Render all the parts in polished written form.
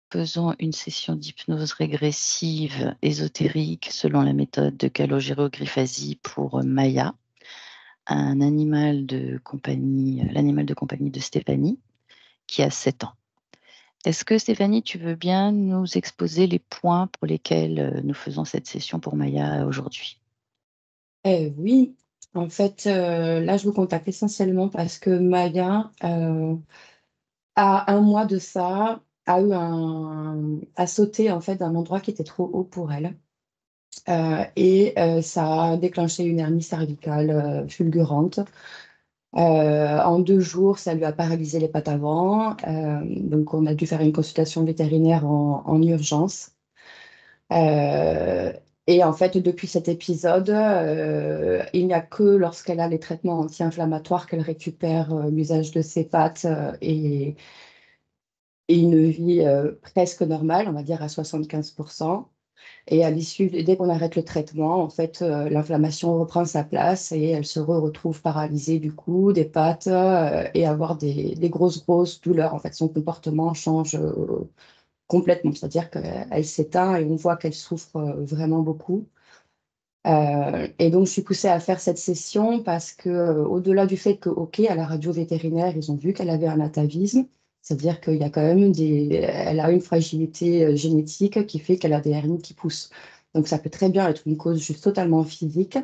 Faisons une session d'hypnose régressive ésotérique selon la méthode de Calogero-Grifasi pour Maya, l'animal de compagnie de Stéphanie, qui a 7 ans. Est-ce que Stéphanie, tu veux bien nous exposer les points pour lesquels nous faisons cette session pour Maya aujourd'hui? Oui, en fait, là, je vous contacte essentiellement parce que Maya, à un mois de ça, a sauté en fait d'un endroit qui était trop haut pour elle. Ça a déclenché une hernie cervicale fulgurante. En 2 jours, ça lui a paralysé les pattes avant. Donc, on a dû faire une consultation vétérinaire en urgence. Euh, et en fait, depuis cet épisode, il n'y a que lorsqu'elle a les traitements anti-inflammatoires qu'elle récupère l'usage de ses pattes et une vie presque normale, on va dire à 75%. Et à l'issue, dès qu'on arrête le traitement, en fait, l'inflammation reprend sa place et elle se retrouve paralysée du cou, des pattes et avoir des grosses, grosses douleurs. En fait, son comportement change complètement, c'est-à-dire qu'elle s'éteint et on voit qu'elle souffre vraiment beaucoup. Et donc, je suis poussée à faire cette session parce que, au-delà du fait que, OK, à la radio vétérinaire, ils ont vu qu'elle avait un atavisme, c'est-à-dire qu'il y a quand même elle a une fragilité génétique qui fait qu'elle a des hernies qui poussent. Donc, ça peut très bien être une cause juste totalement physique.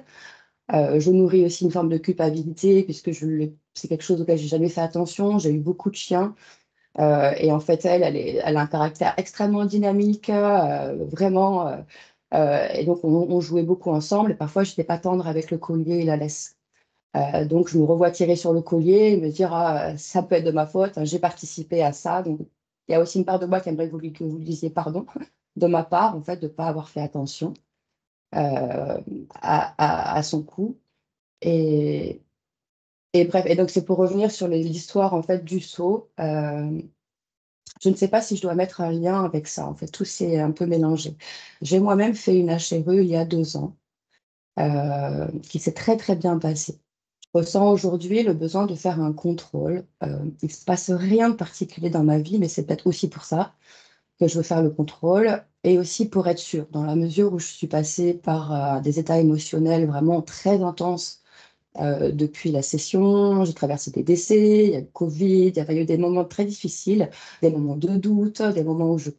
Je nourris aussi une forme de culpabilité puisque c'est quelque chose auquel j'ai jamais fait attention. J'ai eu beaucoup de chiens. Et en fait, elle a un caractère extrêmement dynamique, vraiment. Et donc, on jouait beaucoup ensemble. Et parfois, je n'étais pas tendre avec le collier et la laisse. Donc, je me revois tirer sur le collier et me dire, ah, ça peut être de ma faute, hein, j'ai participé à ça. Donc, il y a aussi une part de moi qui aimerait que vous lui disiez pardon de ma part, en fait, de ne pas avoir fait attention à son coup. Et, et bref, et donc, c'est pour revenir sur l'histoire, en fait, du saut. Je ne sais pas si je dois mettre un lien avec ça. En fait, tout s'est un peu mélangé. J'ai moi-même fait une HRE il y a 2 ans, qui s'est très très bien passée. Je ressens aujourd'hui le besoin de faire un contrôle. Il ne se passe rien de particulier dans ma vie, mais c'est peut-être aussi pour ça que je veux faire le contrôle et aussi pour être sûre, dans la mesure où je suis passée par des états émotionnels vraiment très intenses depuis la session. J'ai traversé des décès, il y a le Covid, il y a eu des moments très difficiles, des moments de doute, des moments où je...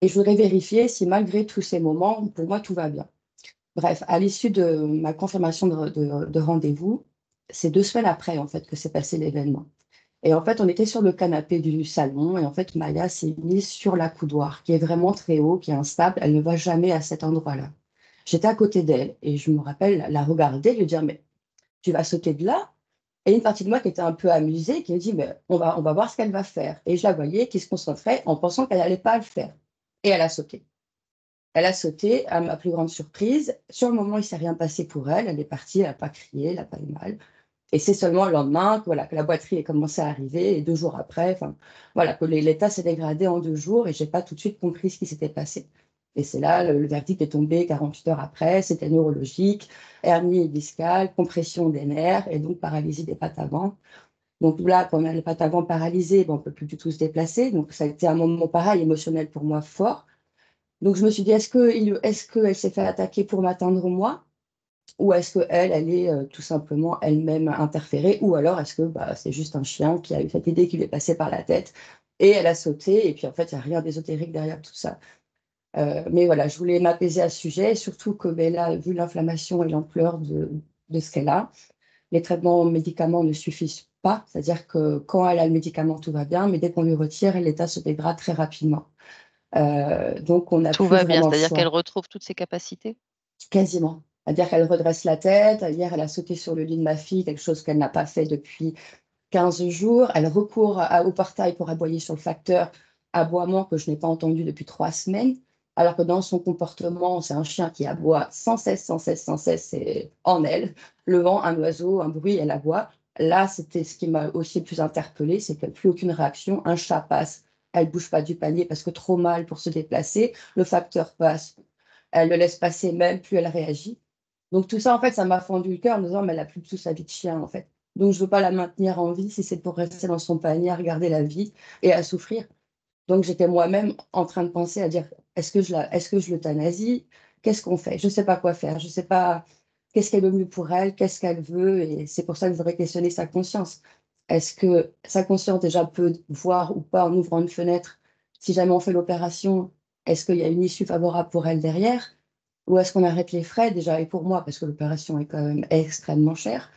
Et je voudrais vérifier si malgré tous ces moments, pour moi, tout va bien. Bref, à l'issue de ma confirmation de rendez-vous, c'est 2 semaines après, en fait, que s'est passé l'événement. Et en fait, on était sur le canapé du salon et en fait, Maya s'est mise sur la coudoir, qui est vraiment très haut, qui est instable. Elle ne va jamais à cet endroit-là. J'étais à côté d'elle et je me rappelle la regarder, lui dire, mais tu vas sauter de là. Et une partie de moi qui était un peu amusée, qui me dit, mais on va voir ce qu'elle va faire. Et je la voyais qui se concentrait en pensant qu'elle n'allait pas le faire. Et elle a sauté. Elle a sauté, à ma plus grande surprise. Sur le moment, il ne s'est rien passé pour elle. Elle est partie, elle n'a pas crié, elle n'a pas eu mal. Et c'est seulement le lendemain que, voilà, que la boiterie est commencé à arriver. Et 2 jours après, enfin, voilà, que l'état s'est dégradé en 2 jours et je n'ai pas tout de suite compris ce qui s'était passé. Et c'est là, le verdict est tombé 48 heures après. C'était neurologique, hernie discale, compression des nerfs et donc paralysie des pattes avant. Donc là, quand on a les pattes avant paralysées, ben, on ne peut plus du tout se déplacer. Donc ça a été un moment pareil, émotionnel pour moi fort. Donc je me suis dit, est-ce qu'elle s'est fait attaquer pour m'atteindre moi? Ou est-ce qu'elle, elle est tout simplement elle-même interférée? Ou alors est-ce que bah, c'est juste un chien qui a eu cette idée qui lui est passée par la tête et elle a sauté et puis en fait, il n'y a rien d'ésotérique derrière tout ça. Mais voilà, je voulais m'apaiser à ce sujet, et surtout que ben, là, vu l'inflammation et l'ampleur de ce qu'elle a, les traitements médicaments ne suffisent pas. C'est-à-dire que quand elle a le médicament, tout va bien, mais dès qu'on lui retire, l'état se dégrade très rapidement. Donc, on n'a Tout plus va bien, vraiment le c'est-à-dire qu'elle choix, retrouve toutes ses capacités? quasiment. C'est-à-dire qu'elle redresse la tête. Hier, elle a sauté sur le lit de ma fille, quelque chose qu'elle n'a pas fait depuis 15 jours. Elle recourt au portail pour aboyer sur le facteur, aboiement que je n'ai pas entendu depuis 3 semaines. Alors que dans son comportement, c'est un chien qui aboie sans cesse, sans cesse, sans cesse, c'est en elle. Le vent, un oiseau, un bruit, elle aboie. Là, c'était ce qui m'a aussi le plus interpellée, c'est qu'elle n'a plus aucune réaction. Un chat passe, elle ne bouge pas du panier parce que trop mal pour se déplacer. Le facteur passe, elle le laisse passer même, plus elle réagit. Donc tout ça, en fait, ça m'a fendu le cœur en me disant, mais elle n'a plus du tout sa vie de chien, en fait. Donc je ne veux pas la maintenir en vie si c'est pour rester dans son panier à regarder la vie et à souffrir. Donc, j'étais moi-même en train de penser à dire, est-ce que je l'euthanasie? Qu'est-ce qu'on fait? Je ne sais pas quoi faire. Je ne sais pas qu'est-ce qui est le mieux pour elle, qu'est-ce qu'elle veut. Et c'est pour ça que je voudrais questionner sa conscience. Est-ce que sa conscience déjà peut voir ou pas en ouvrant une fenêtre, si jamais on fait l'opération, est-ce qu'il y a une issue favorable pour elle derrière? Ou est-ce qu'on arrête les frais déjà? Et pour moi, parce que l'opération est quand même extrêmement chère.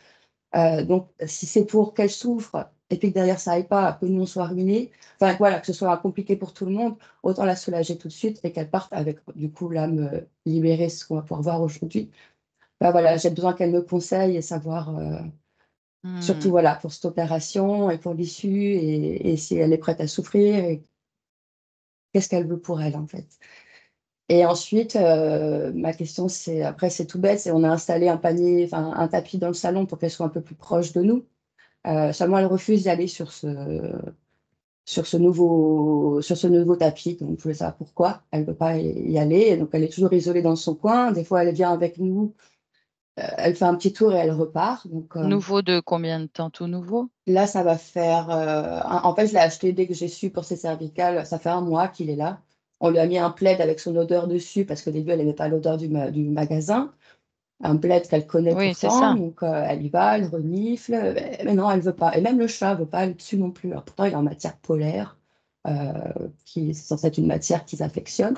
Donc, si c'est pour qu'elle souffre et puis que derrière ça aille pas, que nous on soit ruinés, enfin voilà, que ce soit compliqué pour tout le monde, autant la soulager tout de suite et qu'elle parte avec du coup l'âme libérée, ce qu'on va pouvoir voir aujourd'hui. Bah, voilà, j'ai besoin qu'elle me conseille et savoir, surtout Mmh. voilà, pour cette opération et pour l'issue et si elle est prête à souffrir et qu'est-ce qu'elle veut pour elle en fait. Et ensuite, ma question c'est, après c'est tout bête, c'est on a installé un panier, enfin un tapis dans le salon pour qu'elle soit un peu plus proche de nous. Seulement elle refuse d'y aller sur ce nouveau tapis, donc je voulais savoir pourquoi elle ne veut pas y aller. Et donc elle est toujours isolée dans son coin. Des fois, elle vient avec nous, elle fait un petit tour et elle repart. Donc Nouveau de combien de temps? Tout nouveau? là, ça va faire. En fait, je l'ai acheté dès que j'ai su pour ses cervicales. Ça fait un mois qu'il est là. On lui a mis un plaid avec son odeur dessus parce qu'au début, elle n'aimait pas l'odeur du magasin. Un plaid qu'elle connaît Oui, c'est pourtant, ça. donc elle y va, elle renifle, mais non, elle veut pas. Et même le chat veut pas aller dessus non plus. Alors, pourtant, il est en matière polaire, qui c'est censé être une matière qu'ils affectionnent,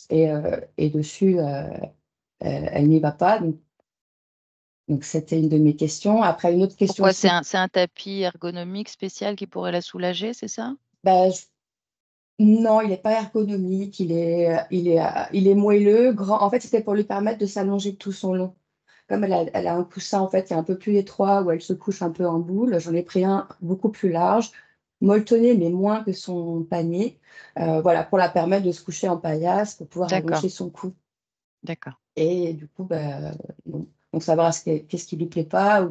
et dessus, elle n'y va pas. Donc, c'était une de mes questions. Après, une autre question Pourquoi? aussi, C'est un tapis ergonomique spécial qui pourrait la soulager, c'est ça? bah, non, il n'est pas ergonomique, il est moelleux, grand. En fait, c'était pour lui permettre de s'allonger de tout son long. Comme elle a un coussin en fait qui est un peu plus étroit, où elle se couche un peu en boule, j'en ai pris un beaucoup plus large, molletonné mais moins que son panier, voilà, pour la permettre de se coucher en paillasse, pour pouvoir D'accord, allonger son cou. d'accord. Et du coup, bah, donc savoir qu'est-ce qui lui plaît pas,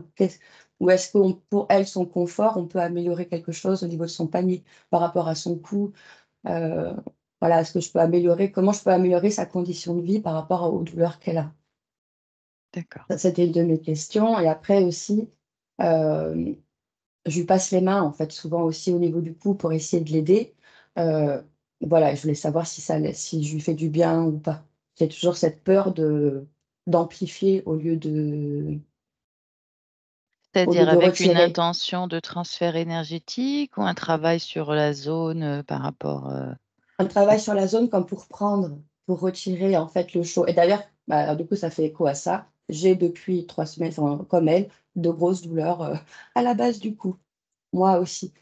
ou est-ce que pour elle, son confort, on peut améliorer quelque chose au niveau de son panier par rapport à son cou. euh, voilà, est-ce que je peux améliorer, comment je peux améliorer sa condition de vie par rapport aux douleurs qu'elle a. D'accord. Ça, c'était une de mes questions. Et après aussi, euh, je lui passe les mains, en fait, souvent aussi au niveau du cou pour essayer de l'aider. Euh, voilà, je voulais savoir si je lui fais du bien ou pas. J'ai toujours cette peur d'amplifier au lieu C'est-à-dire de avec une retirer. intention de transfert énergétique ou un travail sur la zone, par rapport, Un à travail sur la zone comme pour prendre, pour retirer en fait le chaud. Et d'ailleurs, bah, alors, du coup, ça fait écho à ça. J'ai depuis 3 semaines, enfin, comme elle, de grosses douleurs à la base du cou. Moi aussi.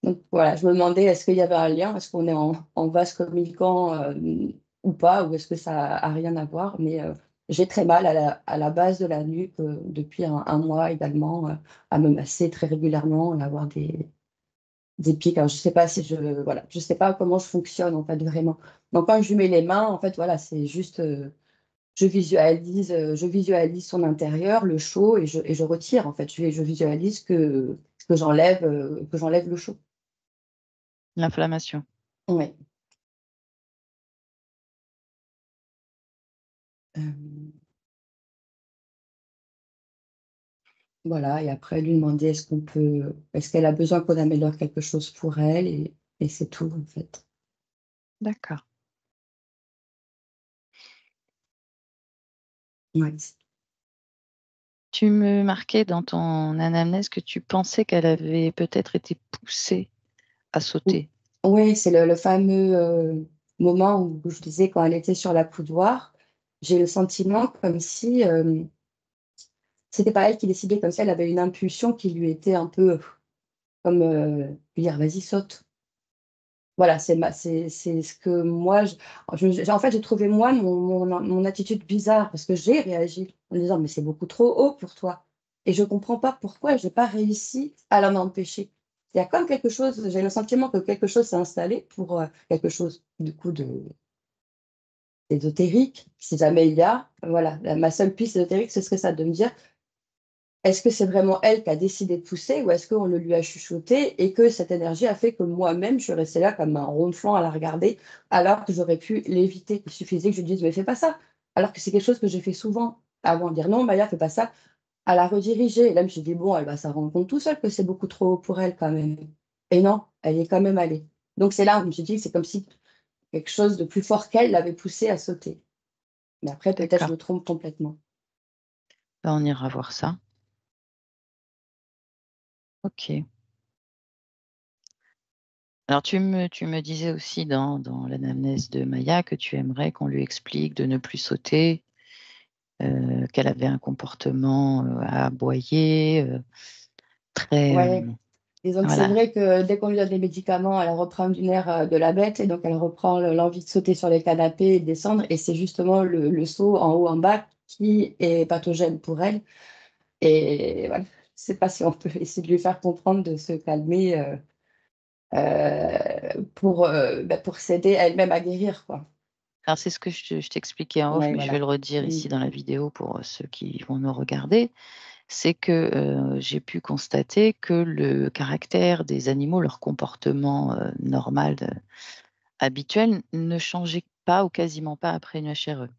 Donc voilà, je me demandais est-ce qu'il y avait un lien, est-ce qu'on est en vase communicant ou pas, ou est-ce que ça a rien à voir, mais j'ai très mal à la base de la nuque depuis un mois également, à me masser très régulièrement et avoir des pics. Alors je sais pas si voilà, je sais pas comment je fonctionne en fait vraiment. Donc quand je lui mets les mains, en fait voilà, c'est juste je visualise son intérieur, le chaud et je retire en fait. Je visualise que j'enlève le chaud. l'inflammation. Ouais. Euh, voilà, et après lui demander est-ce qu'elle a besoin qu'on améliore quelque chose pour elle, et c'est tout en fait. D'accord. Ouais. Tu me marquais dans ton anamnèse que tu pensais qu'elle avait peut-être été poussée à sauter. Oui, c'est le fameux moment où je disais quand elle était sur la coudoir, j'ai le sentiment comme si c'était pas elle qui décidait, comme si elle avait une impulsion qui lui était un peu comme lui dire vas-y saute. Voilà, c'est ce que moi, en fait, j'ai trouvé moi mon attitude bizarre parce que j'ai réagi en disant mais c'est beaucoup trop haut pour toi. Et je comprends pas pourquoi j'ai pas réussi à l'en empêcher. Il y a comme quelque chose, j'ai le sentiment que quelque chose s'est installé pour quelque chose du coup d'ésotérique, si jamais il y a. Voilà, ma seule piste ésotérique, ce serait ça, de me dire est-ce que c'est vraiment elle qui a décidé de pousser ou est-ce qu'on le lui a chuchoté et que cette énergie a fait que moi-même, je suis restée là comme un rond de flanc à la regarder alors que j'aurais pu l'éviter. Il suffisait que je lui dise, mais fais pas ça. Alors que c'est quelque chose que j'ai fait souvent avant de dire non, Maya, fais pas ça, à la rediriger. Et là, je me suis dit, bon, elle va s'en rendre compte tout seul que c'est beaucoup trop haut pour elle quand même. Et non, elle y est quand même allée. Donc c'est là où je me suis dit que c'est comme si quelque chose de plus fort qu'elle l'avait poussée à sauter. Mais après peut-être je D'accord. me trompe complètement. Ben, on ira voir ça. OK. Alors tu me disais aussi dans l'anamnèse de Maya que tu aimerais qu'on lui explique de ne plus sauter, qu'elle avait un comportement, à aboyer, très, Ouais, disons que c'est voilà. vrai que dès qu'on lui donne des médicaments, elle reprend du nerf, de la bête et donc elle reprend l'envie de sauter sur les canapés et de descendre et c'est justement le saut en haut, en bas qui est pathogène pour elle et voilà. Je sais pas si on peut essayer de lui faire comprendre de se calmer, pour s'aider elle-même à guérir, quoi. Alors c'est ce que je t'expliquais en off, Ouais, mais je vais voilà. le redire Mmh. ici dans la vidéo pour, ceux qui vont nous regarder. C'est que, j'ai pu constater que le caractère des animaux, leur comportement, normal habituel, ne changeait pas ou quasiment pas après une HRE.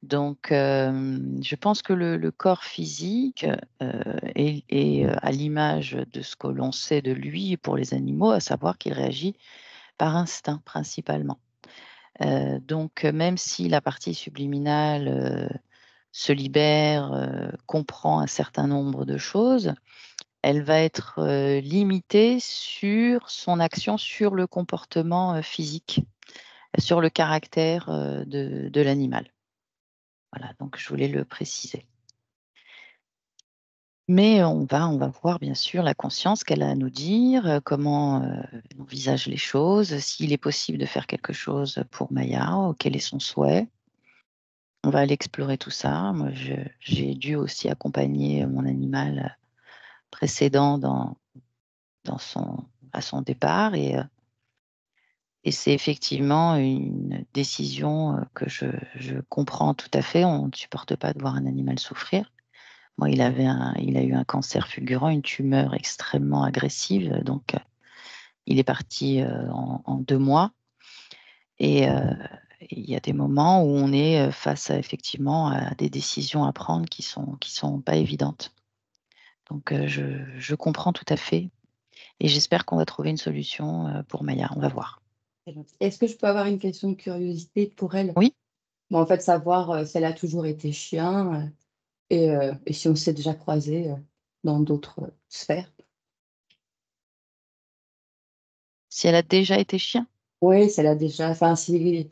Donc, je pense que le corps physique, est à l'image de ce que l'on sait de lui pour les animaux, à savoir qu'il réagit par instinct principalement. Donc, même si la partie subliminale, se libère, comprend un certain nombre de choses, elle va être, limitée sur son action sur le comportement, physique, sur le caractère, de l'animal. Voilà, donc je voulais le préciser. Mais on va voir bien sûr la conscience qu'elle a à nous dire, comment, elle envisage les choses, s'il est possible de faire quelque chose pour Maya, quel est son souhait. On va aller explorer tout ça. Moi, j'ai dû aussi accompagner mon animal, précédent dans son à son départ et c'est effectivement une décision, que je comprends tout à fait. On ne supporte pas de voir un animal souffrir. Moi, il a eu un cancer fulgurant, une tumeur extrêmement agressive, donc il est parti, en 2 mois et il y a des moments où on est, face à effectivement à des décisions à prendre qui sont pas évidentes. Donc je comprends tout à fait et j'espère qu'on va trouver une solution, pour Maya. On va voir. C'est gentil. Est-ce que je peux avoir une question de curiosité pour elle? Oui? Bah, en fait, savoir, si elle a toujours été chien, et si on s'est déjà croisés, dans d'autres, sphères? Si elle a déjà été chien? Oui, si elle a déjà enfin, si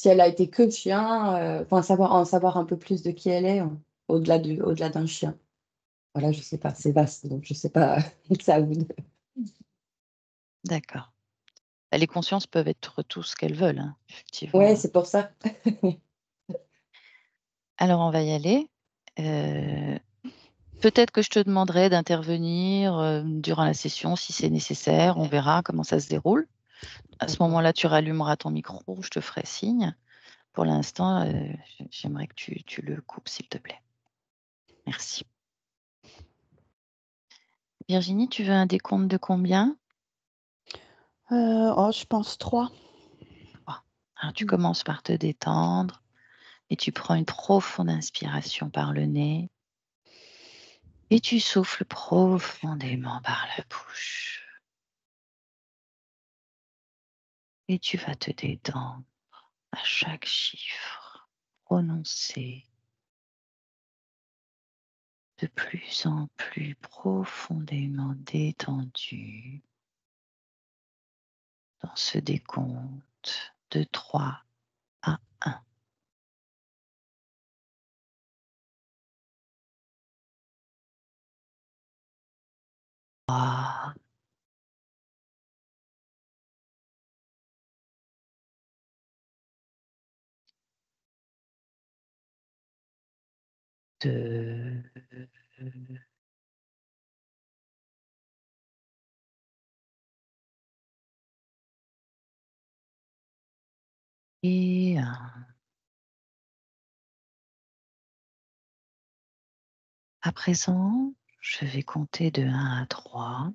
elle a été que chien, enfin, en savoir un peu plus de qui elle est, au-delà d'un chien. Voilà, je sais pas, c'est vaste, donc je sais pas, c'est à vous de D'accord. Bah, les consciences peuvent être tout ce qu'elles veulent, hein, ouais, effectivement. c'est pour ça. Alors on va y aller. Heu, peut-être que je te demanderai d'intervenir, durant la session si c'est nécessaire. On verra comment ça se déroule. À ce D'accord. moment-là, tu rallumeras ton micro, je te ferai signe. Pour l'instant, j'aimerais que tu le coupes, s'il te plaît. Merci. Virginie, tu veux un décompte de combien? Oh, je pense 3. 3. Alors tu Mmh. commences par te détendre et tu prends une profonde inspiration par le nez et tu souffles profondément par la bouche et tu vas te détendre à chaque chiffre prononcé de plus en plus profondément détendu dans ce décompte de 3 à 1. Ah, 2 et 1. À présent, je vais compter de 1 à 3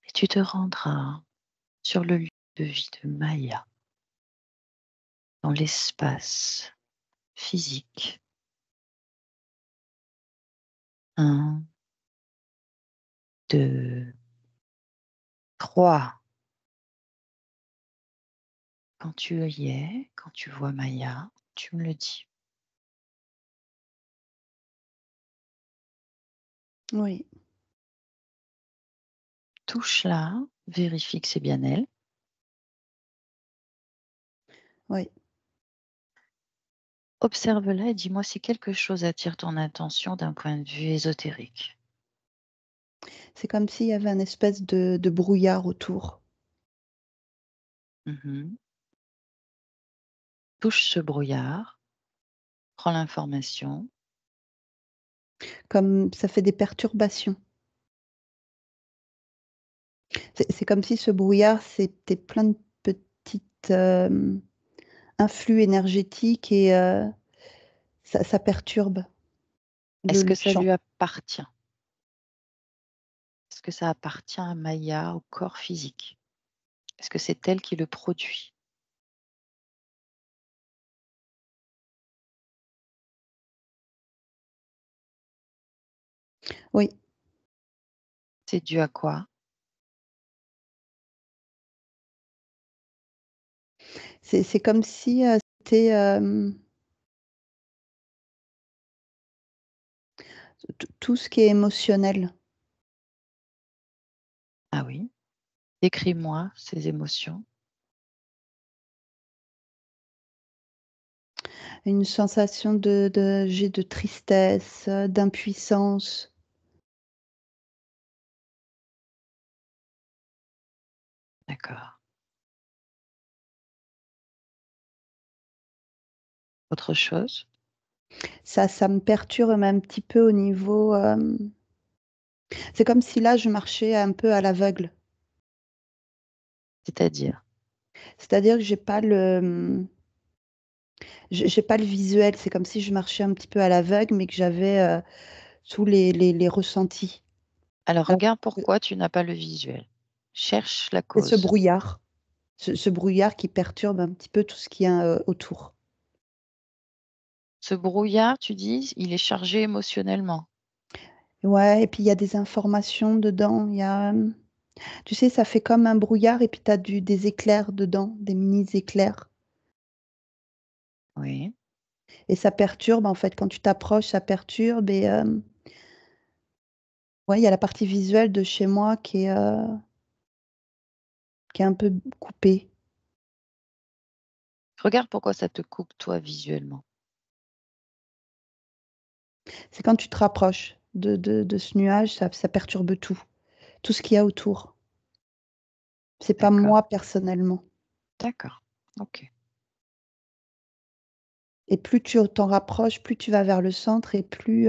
et tu te rendras sur le lieu de vie de Maya, dans l'espace physique. 1, 2, 3. Quand tu y es, quand tu vois Maya, tu me le dis. Oui, Touche-la, vérifie que c'est bien elle. oui. Observe-la et dis-moi si quelque chose attire ton attention d'un point de vue ésotérique. C'est comme s'il y avait un espèce de brouillard autour. Mhm. Touche ce brouillard, prends l'information. Comme ça fait des perturbations. C'est comme si ce brouillard, c'était plein de petites, influx énergétiques et ça perturbe Est-ce le que ça champ. lui appartient? Est-ce que ça appartient à Maya, au corps physique? Est-ce que c'est elle qui le produit? Oui, C'est dû à quoi? c'est comme si, c'était, tout ce qui est émotionnel. Ah oui? Décris-moi ces émotions. Une sensation de tristesse, d'impuissance. D'accord. Autre chose? Ça me perturbe un petit peu au niveau, c'est comme si là, je marchais un peu à l'aveugle. C'est-à-dire? C'est-à-dire que j'ai pas le visuel. C'est comme si je marchais un petit peu à l'aveugle, mais que j'avais, tous les ressentis. Alors Alors regarde que pourquoi tu n'as pas le visuel. Cherche la c'est ce cause. brouillard, ce brouillard qui perturbe un petit peu tout ce qu'il y a, autour. Ce brouillard, tu dis, il est chargé émotionnellement. Ouais et puis il y a des informations dedans. Il y a, tu sais, ça fait comme un brouillard et puis tu as des éclairs dedans, des mini éclairs Oui, et ça perturbe, en fait. Quand tu t'approches, ça perturbe et ouais, il y a la partie visuelle de chez moi qui est un peu coupée. regarde pourquoi ça te coupe, toi, visuellement. C'est quand tu te rapproches de ce nuage, ça perturbe tout, tout ce qu'il y a autour. C'est pas D'accord, moi personnellement d'accord, ok. et plus tu t'en rapproches, plus tu vas vers le centre et plus,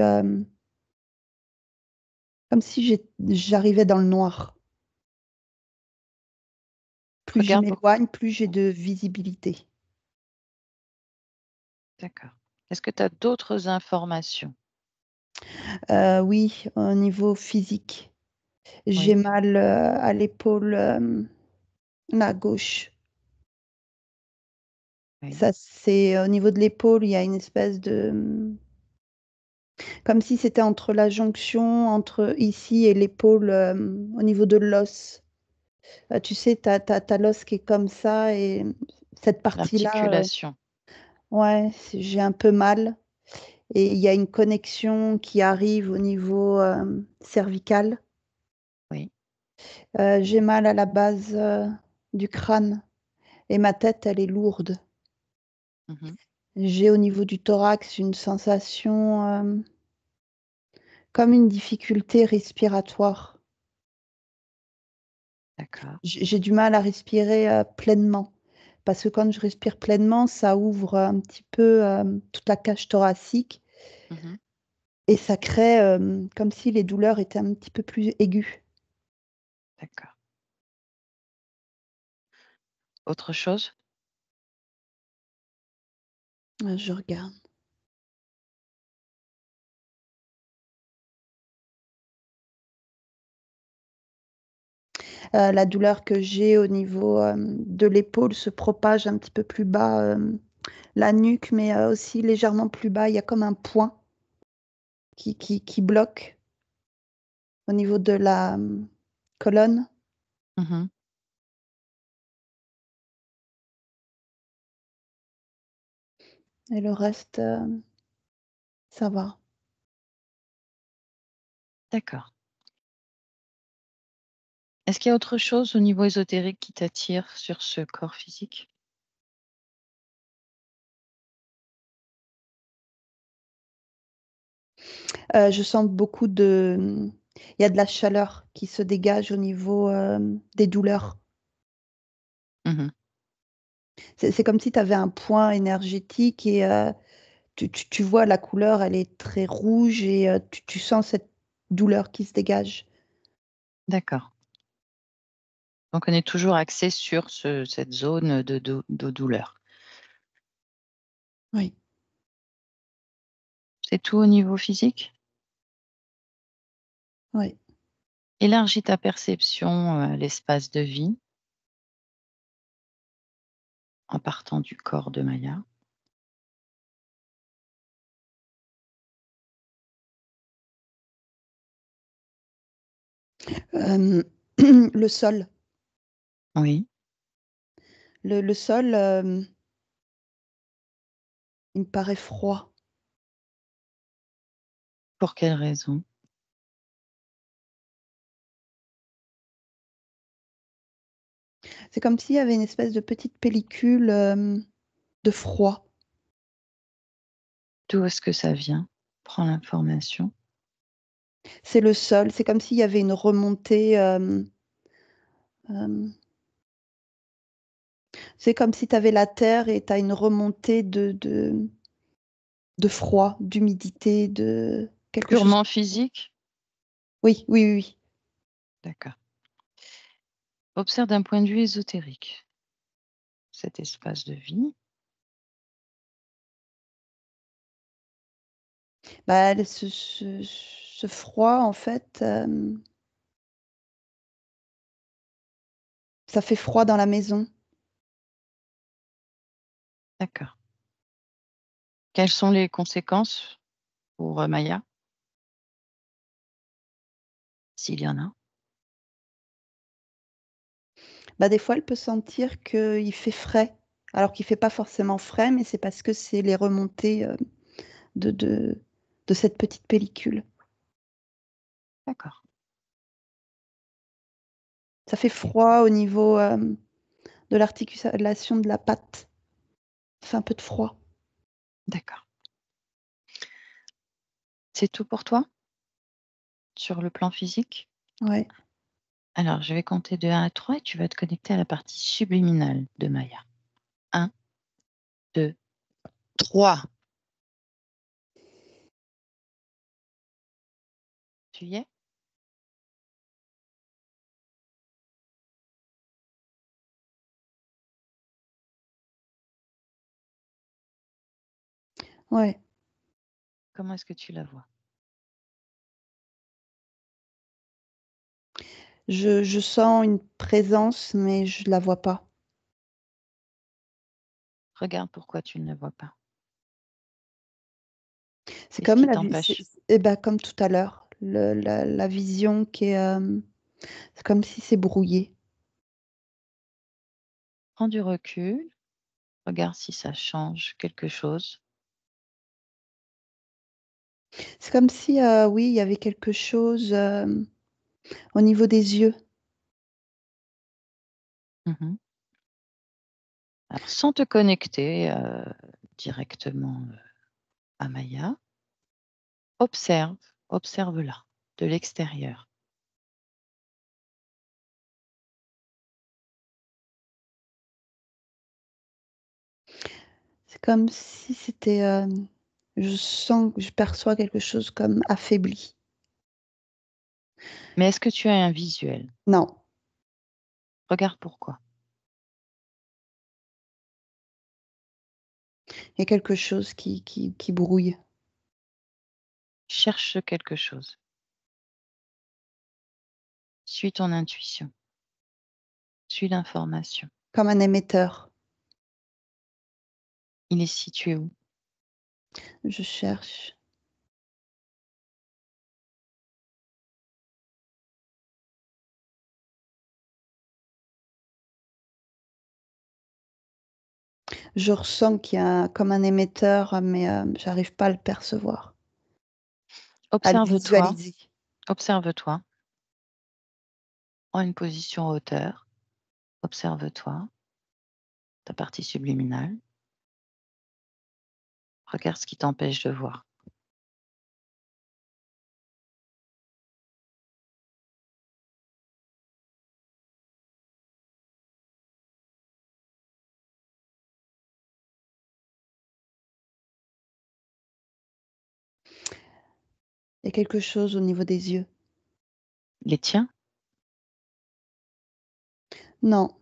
comme si j'arrivais dans le noir. Plus je Regarde pour... m'éloigne, plus j'ai de visibilité. D'accord. Est-ce que tu as d'autres informations? Oui, au niveau physique, j'ai Oui, mal, à l'épaule, la gauche. oui. Ça, c'est au niveau de l'épaule, il y a une espèce de, comme si c'était entre la jonction entre ici et l'épaule, au niveau de l'os. Tu sais, tu as l'os qui est comme ça et cette partie-là, L'articulation, ouais, j'ai un peu mal et il y a une connexion qui arrive au niveau, cervical. oui. J'ai mal à la base, du crâne et ma tête, elle est lourde. Mhm. J'ai au niveau du thorax une sensation, comme une difficulté respiratoire. D'accord. J'ai du mal à respirer, pleinement parce que quand je respire pleinement, ça ouvre un petit peu, toute la cage thoracique Mhm. et ça crée, comme si les douleurs étaient un petit peu plus aiguës. D'accord. Autre chose? Je regarde. La douleur que j'ai au niveau, de l'épaule se propage un petit peu plus bas, la nuque, mais aussi légèrement plus bas. Il y a comme un point qui bloque au niveau de la, colonne. Mhm. Et le reste, ça va. D'accord. Est-ce qu'il y a autre chose au niveau ésotérique qui t'attire sur ce corps physique? Je sens beaucoup il y a de la chaleur qui se dégage au niveau, des douleurs. Mmh. C'est comme si tu avais un point énergétique et tu vois la couleur, elle est très rouge et tu sens cette douleur qui se dégage. D'accord. Donc on est toujours axé sur cette zone de douleur. Oui. C'est tout au niveau physique? Oui. Élargis ta perception, à l'espace de vie en partant du corps de Maya. Hem, le sol. Oui. Le sol, il me paraît froid. Pour quelle raison? C'est comme s'il y avait une espèce de petite pellicule, de froid. D'où est-ce que ça vient? Prends l'information. C'est le sol, c'est comme s'il y avait une remontée, hem, c'est comme si tu avais la terre et tu as une remontée de froid, d'humidité, de quelque chose. Purement physique? Oui, oui, oui, oui. D'accord. Observe d'un point de vue ésotérique cet espace de vie. Bah, le ce froid en fait, ça fait froid dans la maison. D'accord. Quelles sont les conséquences pour, Maya? S'il y en a? Bah, des fois, elle peut sentir qu'il fait frais, alors qu'il fait pas forcément frais, mais c'est parce que c'est les remontées, de de de cette petite pellicule. D'accord. Ça fait OK. froid au niveau, de l'articulation de la patte. Ça fait un peu de froid. D'accord. C'est tout pour toi? Sur le plan physique? Ouais. Alors je vais compter de 1 à 3 et tu vas te connecter à la partie subliminale de Maya. 1, 2, 3. Tu y es? Ouais. Comment est-ce que tu la vois? Je sens une présence, mais je la vois pas. Regarde pourquoi tu ne la vois pas. C'est Qu'est-ce comme qui la vi c'est t'empêche? et bah, comme tout à l'heure, le la vision qui est, c'est comme si c'est brouillé. Prends du recul, regarde si ça change quelque chose. C'est comme si, oui, il y avait quelque chose, au niveau des yeux. Mmh. Alors sans te connecter, directement, à Maya, observe, observe-la de l'extérieur. C'est comme si c'était, je perçois quelque chose comme affaibli. Mais est-ce que tu as un visuel? Non, Regarde pourquoi. il y a quelque chose qui brouille, Cherche quelque chose. Suis ton intuition. Suis l'information. comme un émetteur. Il est situé où? Je cherche. Je ressens qu'il y a comme un émetteur, mais j'arrive pas à le percevoir, à le Observe-toi, visualiser. observe-toi. Prends une position en hauteur. Observe-toi, ta partie subliminale. Regarde ce qui t'empêche de voir. Il y a quelque chose au niveau des yeux. Les tiens? Non.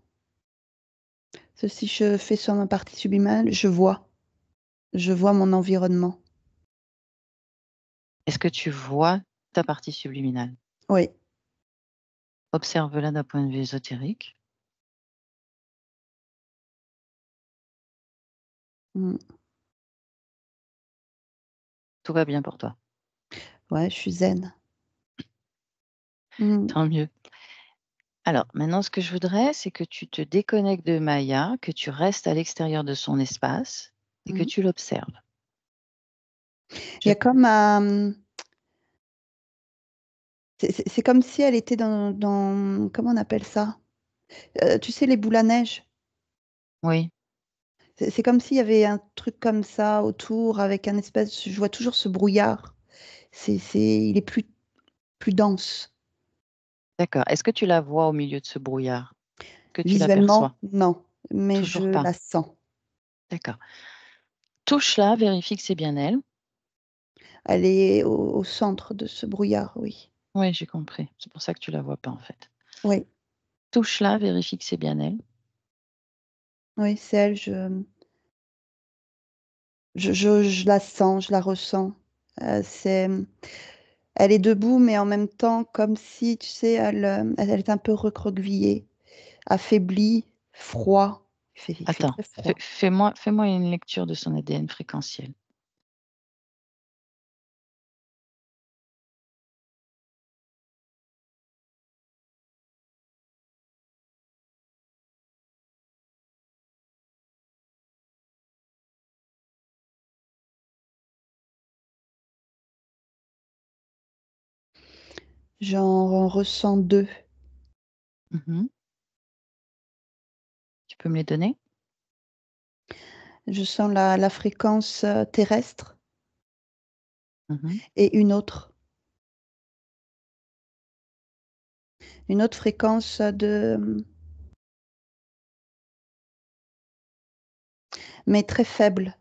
Si je fais sur ma partie subliminale, je vois. Je vois mon environnement. Est-ce que tu vois ta partie subliminale? Oui. Observe-la d'un point de vue ésotérique. Mm. Tout va bien pour toi. Ouais, je suis zen. Mm. Tant mieux. Alors, maintenant, ce que je voudrais, c'est que tu te déconnectes de Maya, que tu restes à l'extérieur de son espace et que Mm. tu l'observes. Il y a comme un... C'est comme si elle était dans... Comment on appelle ça? Tu sais, les boules à neige. Oui, C'est comme s'il y avait un truc comme ça autour avec un espèce... Je vois toujours ce brouillard. Il est plus dense. d'accord. Est-ce que tu la vois au milieu de ce brouillard? Que tu l'aperçois? Visuellement, non. Mais je Toujours pas. la sens. D'accord. Touche-la, vérifie que c'est bien elle. Elle est au centre de ce brouillard, oui. Oui, j'ai compris. C'est pour ça que tu la vois pas, en fait. Oui, Touche-la, vérifie que c'est bien elle. oui, c'est elle. Je la sens, je la ressens. C'est... Elle est debout, mais en même temps, comme si, tu sais, elle est un peu recroquevillée, affaiblie, froid. Il fait Attends, très froid. fais-moi une lecture de son ADN fréquentiel. J'en ressens deux. Mhm. Tu peux me les donner? Je sens la fréquence terrestre Mhm. et une autre fréquence mais très faible,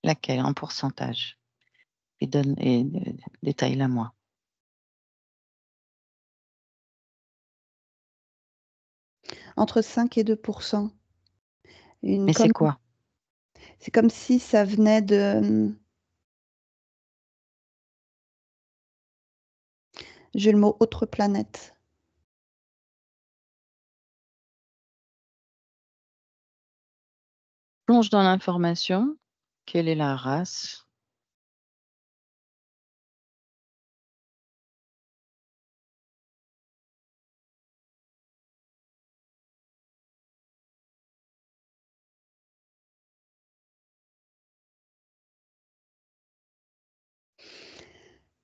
Laquelle en pourcentage? Et détaille-la moi. entre 5 et 2%. Mais c'est quoi? C'est comme si ça venait de... J'ai le mot autre planète. Plonge dans l'information. Quelle est la race?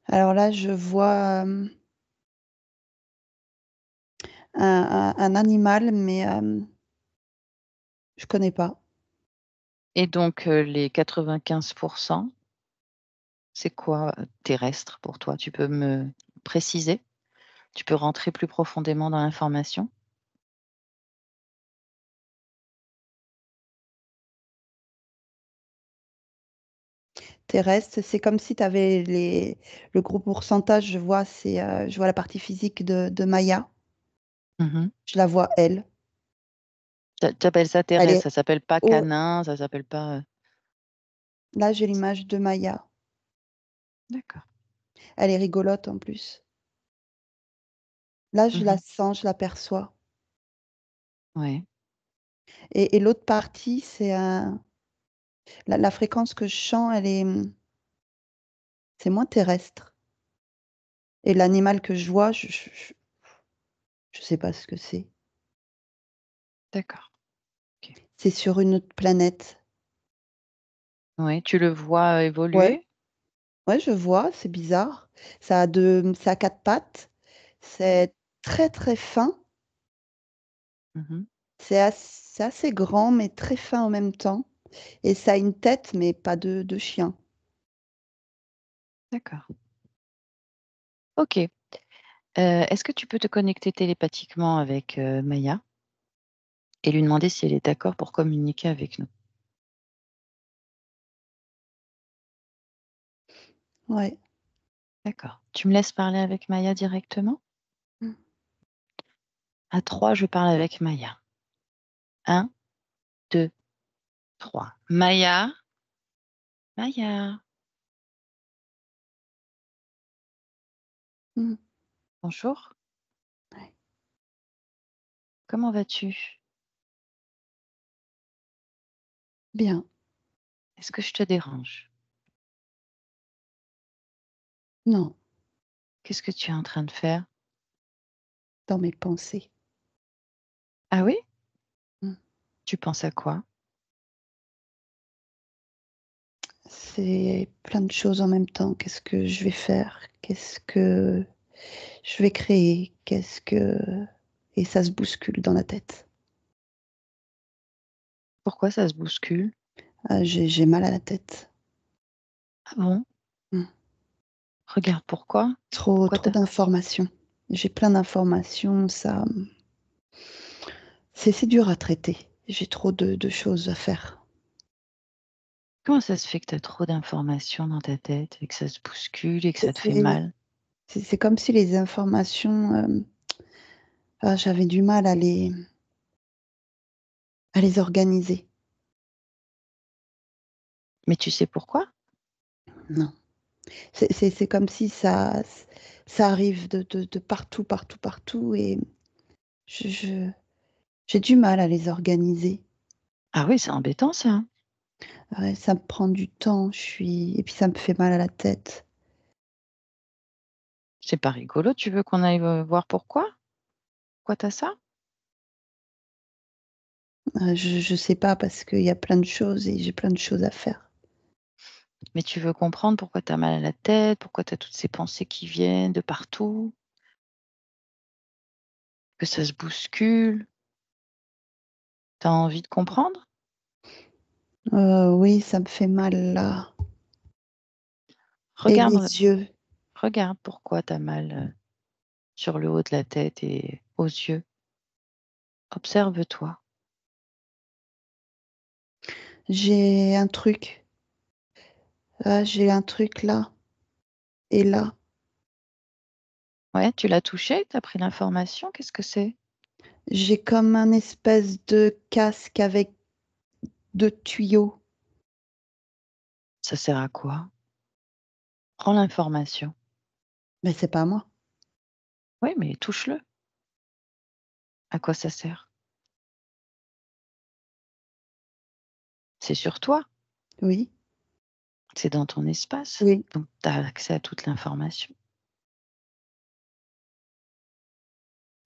Alors là, je vois un animal, mais je connais pas. Et donc, les 95%, c'est quoi terrestre pour toi? Tu peux me préciser? Tu peux rentrer plus profondément dans l'information? Terrestre, c'est comme si tu avais le gros pourcentage, je vois la partie physique de Maya. Mhm. Je la vois, elle. Tu appelles ça Elle terrestre, est ça s'appelle pas haut. canin, ça s'appelle pas. Là, j'ai l'image de Maya. D'accord. Elle est rigolote en plus. Là, je la Mhm. sens, je l'aperçois. Ouais. Et l'autre partie, la fréquence que je sens, c'est moins terrestre. Et l'animal que je vois, je sais pas ce que c'est. D'accord. Ok. C'est sur une autre planète. Oui, tu le vois Ouais, évoluer? ouais, je vois, c'est bizarre. Ça a quatre pattes. C'est très très fin. Mhm. C'est assez grand, mais très fin en même temps. Et ça a une tête, mais pas de chien. D'accord. Ok. Est-ce que tu peux te connecter télépathiquement avec Maya et lui demander si elle est d'accord pour communiquer avec nous? Ouais. D'accord. Tu me laisses parler avec Maya directement? Mm. À 3, je parle avec Maya. 1, 2, 3. Maya, Maya, Mm. bonjour. Ouais. Comment vas-tu? Bien. Est-ce que je te dérange? Non, Qu'est-ce que tu es en train de faire? dans mes pensées. Ah oui? Mm. Tu penses à quoi? C'est plein de choses en même temps. Qu'est-ce que je vais faire? Qu'est-ce que je vais créer? Qu'est-ce que... Et ça se bouscule dans la tête. Pourquoi ça se bouscule? Ah, j'ai mal à la tête. Ah bon? Mm. Regarde pourquoi? Trop, Pourquoi trop t'as... d'informations. J'ai plein d'informations, ça... C'est dur à traiter. J'ai trop de choses à faire. Comment ça se fait que tu as trop d'informations dans ta tête et que ça se bouscule et que C'est ça te fait mal? c'est comme si les informations, j'avais du mal à les organiser. Mais tu sais pourquoi? Non. C'est comme si ça arrive de partout, partout, partout, et je, je- j'ai du mal à les organiser. Ah oui, c'est embêtant ça. Ouais, ça me prend du temps, et puis ça me fait mal à la tête. C'est pas rigolo. Tu veux qu'on aille voir pourquoi? Pourquoi t'as ça? Je sais pas parce qu'il y a plein de choses et j'ai plein de choses à faire. Mais tu veux comprendre pourquoi tu as mal à la tête, pourquoi tu as toutes ces pensées qui viennent de partout, que ça se bouscule. Tu as envie de comprendre? Oui, ça me fait mal là. Et les Regarde, yeux. regarde pourquoi tu as mal sur le haut de la tête et aux yeux. Observe-toi. J'ai un truc. Ah, j'ai un truc là et là. Ouais, tu l'as touché, tu as pris l'information, qu'est-ce que c'est? J'ai comme un espèce de casque avec deux tuyaux. Ça sert à quoi? Prends l'information. Mais c'est pas moi. Oui, mais touche-le. À quoi ça sert? C'est sur toi, Oui, c'est dans ton espace. oui. Donc, tu as accès à toute l'information.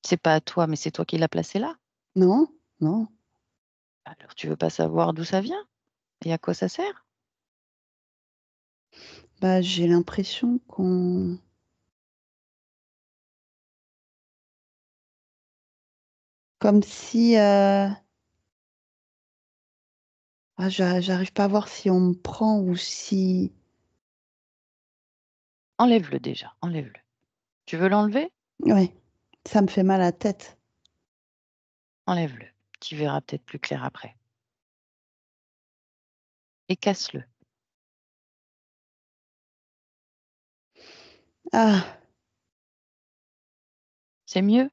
C'est pas à toi, mais c'est toi qui l'as placé là. Non, non. Alors, tu veux pas savoir d'où ça vient et à quoi ça sert? Bah, j'ai l'impression qu'on... Comme si... j'arrive pas à voir si on me prend ou si... Enlève-le déjà, enlève-le. Tu veux l'enlever? Ouais, ça me fait mal à la tête. Enlève-le. Tu verras peut-être plus clair après. Et casse-le. Ah, C'est mieux?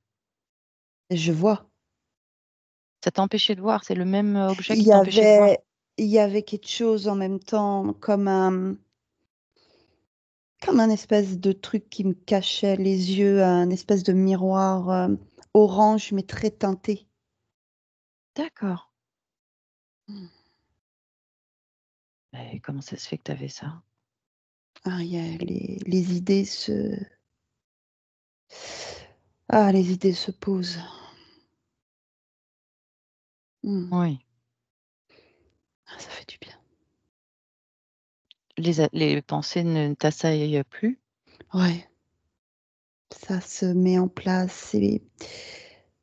je vois. Ça t'empêchait de voir, c'est le même objet Il qui y t'empêchait de voir. avait, il y avait quelque chose en même temps, comme un espèce de truc qui me cachait les yeux, un espèce de miroir orange mais très teinté. D'accord. Mais comment ça se fait que tu avais ça? Ah, les idées les idées se posent. Hmm. Oui. Ça fait du bien. Les pensées ne t'assaillent plus? Ouais, ça se met en place,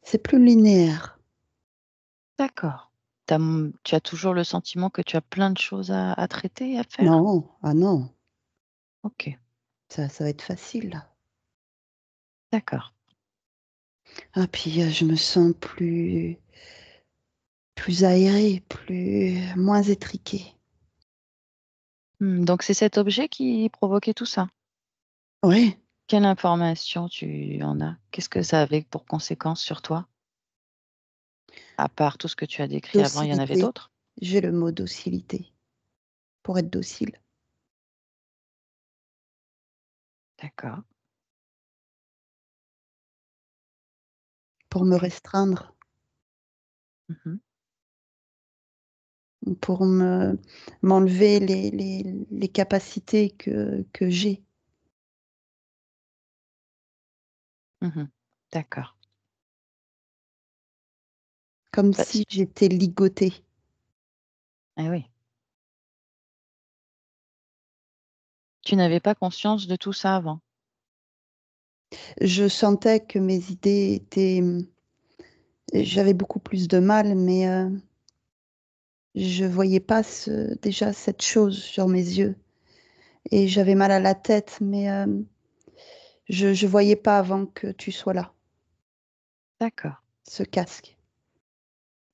c'est plus linéaire. D'accord. Tu as toujours le sentiment que tu as plein de choses à traiter et à faire? Non, ah non, OK, ça va être facile là. d'accord. Ah puis, je me sens plus aérée, moins étriquée. Donc c'est cet objet qui provoquait tout ça? Ouais, Quelle information tu en as? Qu'est-ce que ça avait pour conséquence sur toi? À part tout ce que tu as décrit avant, il y en avait docilité. d'autres? J'ai le mot docilité, pour être docile, D'accord. pour me OK. restreindre, Mmh. pour m'enlever les capacités que j'ai, Mmh. D'accord. comme Bah, si j'étais ligotée. oui. Tu n'avais pas conscience de tout ça avant? Je sentais que mes idées étaient, j'avais beaucoup plus de mal, mais je voyais pas déjà cette chose sur mes yeux et j'avais mal à la tête, mais je voyais pas avant que tu sois là, D'accord. ce casque.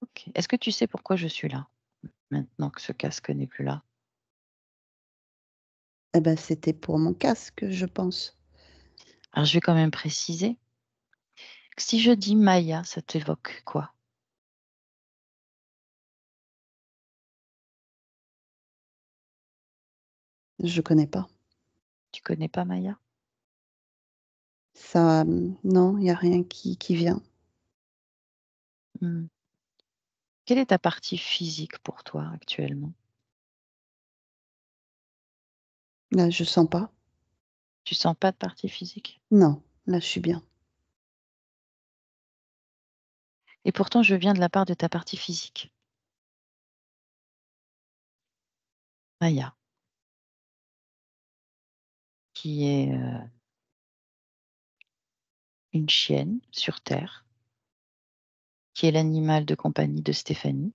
OK. Est-ce que tu sais pourquoi je suis là, maintenant que ce casque n'est plus là? Eh ben, c'était pour mon casque, je pense. Alors je vais quand même préciser, si je dis Maya, ça t'évoque quoi? Je connais pas. Tu connais pas Maya? Ça, non, il y a rien qui vient. Mmh. Quelle est ta partie physique pour toi actuellement? Là, je sens pas. Tu sens pas de partie physique? Non, là, je suis bien. Et pourtant je viens de la part de ta partie physique. Maya, qui est, une chienne sur terre, qui est l'animal de compagnie de Stéphanie,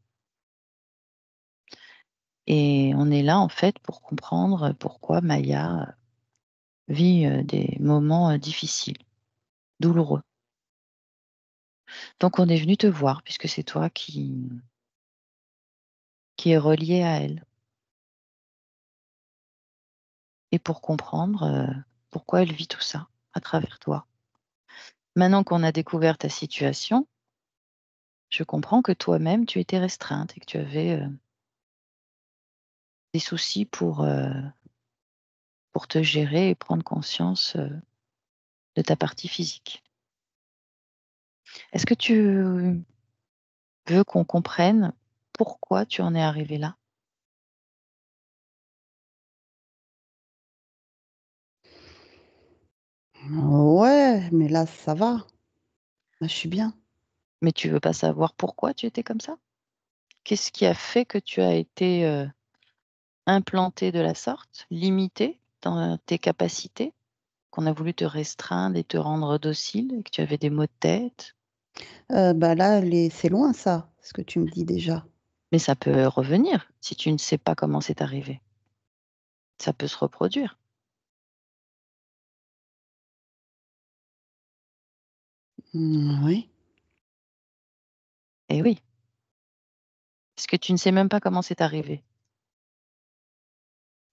et on est là en fait pour comprendre pourquoi Maya vit, des moments, difficiles, douloureux. Donc on est venu te voir puisque c'est toi qui est relié à elle, et pour comprendre, pourquoi elle vit tout ça à travers toi. Maintenant qu'on a découvert ta situation, je comprends que toi-même tu étais restreinte et que tu avais, des soucis pour te gérer et prendre conscience, de ta partie physique. Est-ce que tu veux qu'on comprenne pourquoi tu en es arrivé là? Ouais, mais là, ça va. Là, je suis bien. Mais tu veux pas savoir pourquoi tu étais comme ça? Qu'est-ce qui a fait que tu as été, implantée de la sorte, limitée dans tes capacités? Qu'on a voulu te restreindre et te rendre docile et que tu avais des maux de tête? Bah, là, c'est loin ça, ce que tu me dis déjà. Mais ça peut revenir si tu ne sais pas comment c'est arrivé. Ça peut se reproduire. Oui. Eh oui, parce que tu ne sais même pas comment c'est arrivé.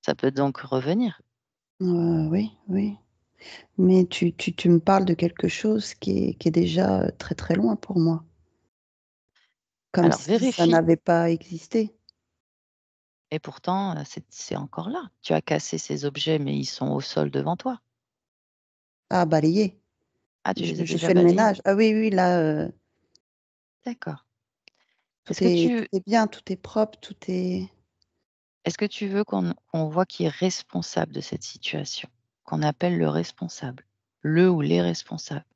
Ça peut donc revenir. Oui, oui. Mais tu me parles de quelque chose qui est déjà, très, très loin pour moi. Comme Alors si ça vérifie, n'avait pas existé. et pourtant, c'est encore là. Tu as cassé ces objets, mais ils sont au sol devant toi. Ah, balayer. Ah, tu les as Je déjà fais le balayés? ménage. Ah oui, oui, là, D'accord. Est-ce tout que est tu tout est bien, tout est propre, tout est est-ce que tu veux qu'on voit qui est responsable de cette situation? Qu'on appelle le responsable, le ou les responsables?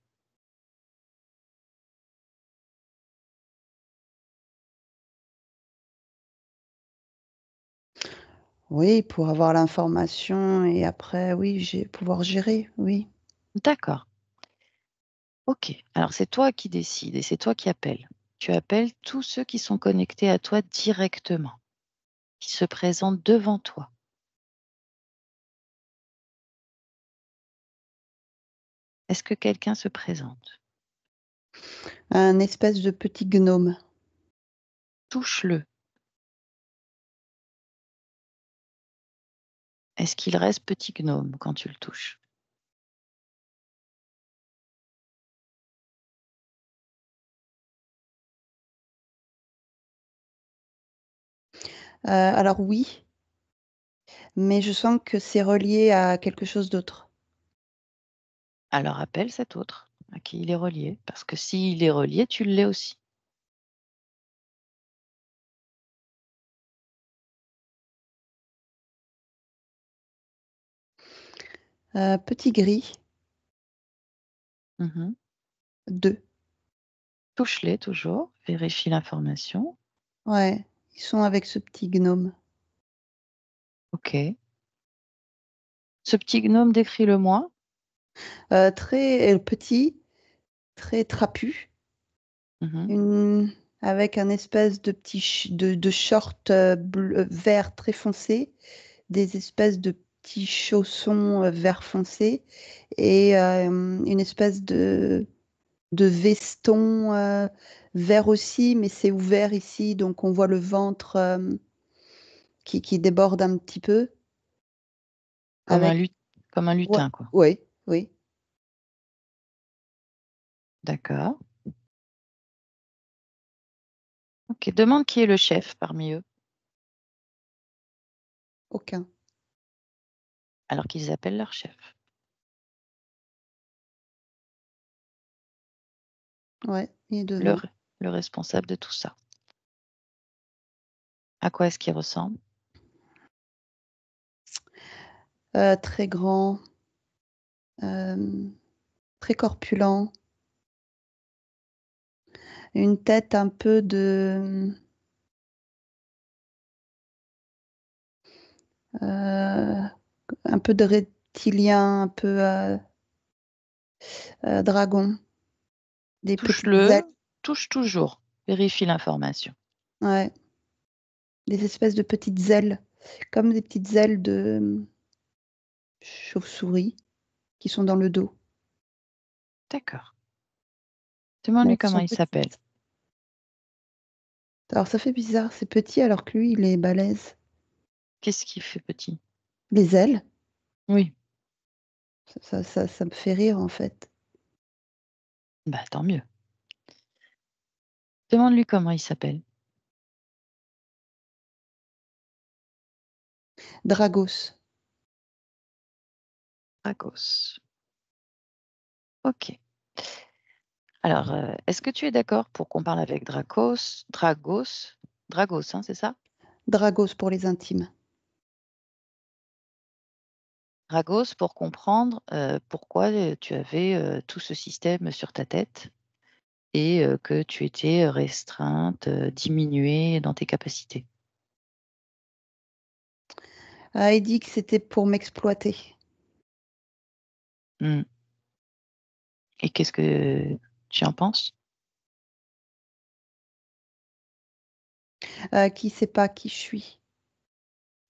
Oui, pour avoir l'information et après, oui, pouvoir gérer, oui. D'accord. Ok. Alors, c'est toi qui décides et c'est toi qui appelles. Tu appelles tous ceux qui sont connectés à toi directement, qui se présentent devant toi. Est-ce que quelqu'un se présente? Un espèce de petit gnome. Touche-le. Est-ce qu'il reste petit gnome quand tu le touches? Alors oui, mais je sens que c'est relié à quelque chose d'autre. Alors appelle cet autre à qui il est relié, parce que s'il est relié, tu l'es aussi. Petit gris, Mhm. 2. Touche-les toujours, vérifie l'information. Ouais, ils sont avec ce petit gnome. Ok. Ce petit gnome, décris-le-moi. Très petit, très trapu, Mhm. avec un espèce de de short vert très foncé, des espèces de petits chaussons vert foncé et une espèce de veston vert aussi, mais c'est ouvert ici, donc on voit le ventre qui déborde un petit peu. Comme un, Avec, comme un ouais, lutin, quoi. oui, oui, D'accord. Ok, demande qui est le chef parmi eux, aucun. alors qu'ils appellent leur chef. Ouais, il est Le, devant. le responsable de tout ça. À quoi est-ce qu'il ressemble? Très grand, euh, très corpulent, une tête euh, un peu de reptilien, un peu dragon, des petites ailes, Touche-le, touche toujours, vérifie l'information. ouais, des espèces de petites ailes, comme des petites ailes de chauve-souris qui sont dans le dos. D'accord. Demande-lui Donc, ils comment sont il s'appelle. petites. Alors, ça fait bizarre, c'est petit alors que lui, il est balèze. Qu'est-ce qui fait petit? Les ailes, Oui, ça me fait rire en fait. bah tant mieux. Demande-lui comment il s'appelle. Dragos. Dragos. Ok. Alors, est-ce que tu es d'accord pour qu'on parle avec Dragos, hein, c'est ça? Dragos pour les intimes. Dragos pour comprendre pourquoi tu avais tout ce système sur ta tête et que tu étais restreinte, diminuée dans tes capacités. Ah, il dit que c'était pour m'exploiter, Hmm. Et qu'est-ce que tu en penses? qui sait pas qui je suis.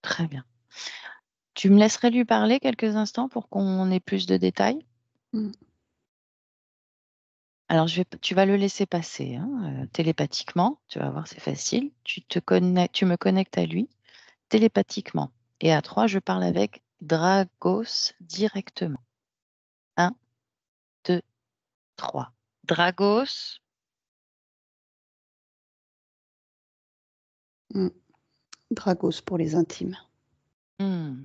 Très bien. Tu me laisserais lui parler quelques instants pour qu'on ait plus de détails? Mm. Alors, tu vas le laisser passer hein, télépathiquement. Tu vas voir, c'est facile. Tu me connectes à lui télépathiquement. Et à 3, je parle avec Dragos directement. Un, 2, 3. Dragos, Mm. Dragos pour les intimes. hmm,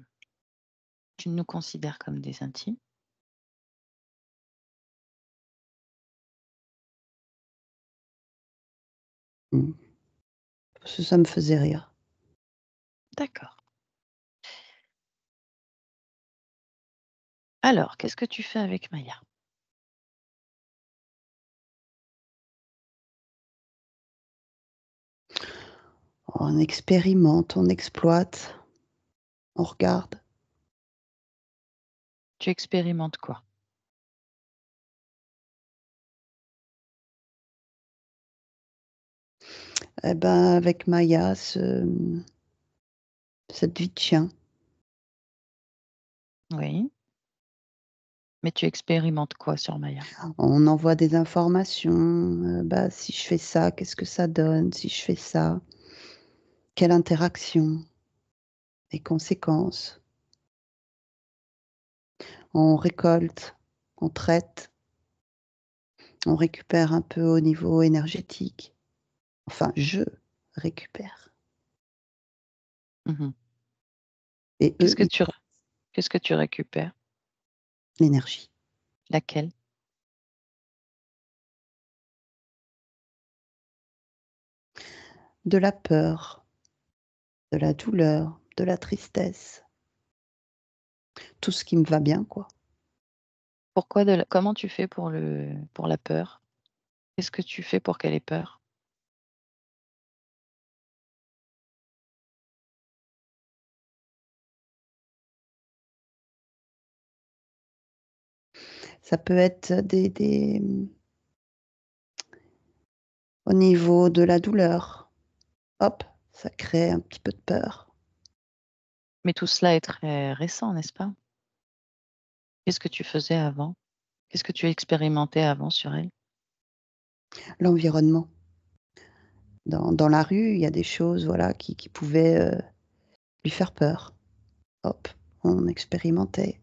tu nous considères comme des intimes. Mm. Parce que ça me faisait rire. D'accord. Alors, qu'est-ce que tu fais avec Maya? On expérimente, on exploite. on regarde. Tu expérimentes quoi? Eh ben, avec Maya, cette vie de chien. Oui, mais tu expérimentes quoi sur Maya? On envoie des informations. Bah, si je fais ça, qu'est-ce que ça donne? Si je fais ça, quelle interaction? Les conséquences? On récolte, on traite, on récupère un peu au niveau énergétique. Enfin, je récupère. Mmh. Et eux, Qu'est-ce que ils tu traitent qu'est-ce que tu récupères? l'énergie. Laquelle? De la peur, de la douleur, de la tristesse. Tout ce qui me va bien, quoi. Pourquoi de la comment tu fais pour la peur? Qu'est-ce que tu fais pour qu'elle ait peur? Ça peut être au niveau de la douleur. Hop, ça crée un petit peu de peur. Mais tout cela est très récent, n'est-ce pas? Qu'est-ce que tu faisais avant? Qu'est-ce que tu expérimentais avant sur elle? L'environnement. Dans la rue, il y a des choses, voilà, qui pouvaient, lui faire peur. Hop, on expérimentait,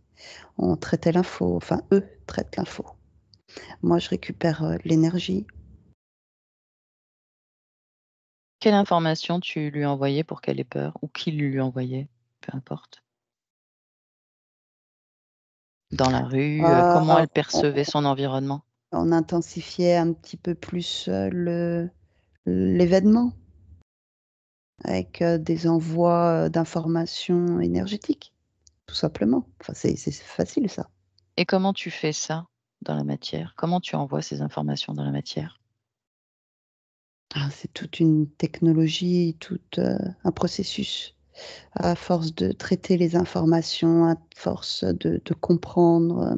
on traitait l'info, enfin eux traitent l'info. Moi, je récupère, l'énergie. Quelle information tu lui envoyais pour qu'elle ait peur? Ou qui lui envoyait? Peu importe. Dans la rue, comment Ah, elle percevait son environnement? on intensifiait un petit peu plus, l'événement avec, des envois, d'informations énergétiques, tout simplement. Enfin, c'est facile ça. Et comment tu fais ça dans la matière? Comment tu envoies ces informations dans la matière? Ah, c'est toute une technologie, tout, un processus. À force de traiter les informations, à force de comprendre,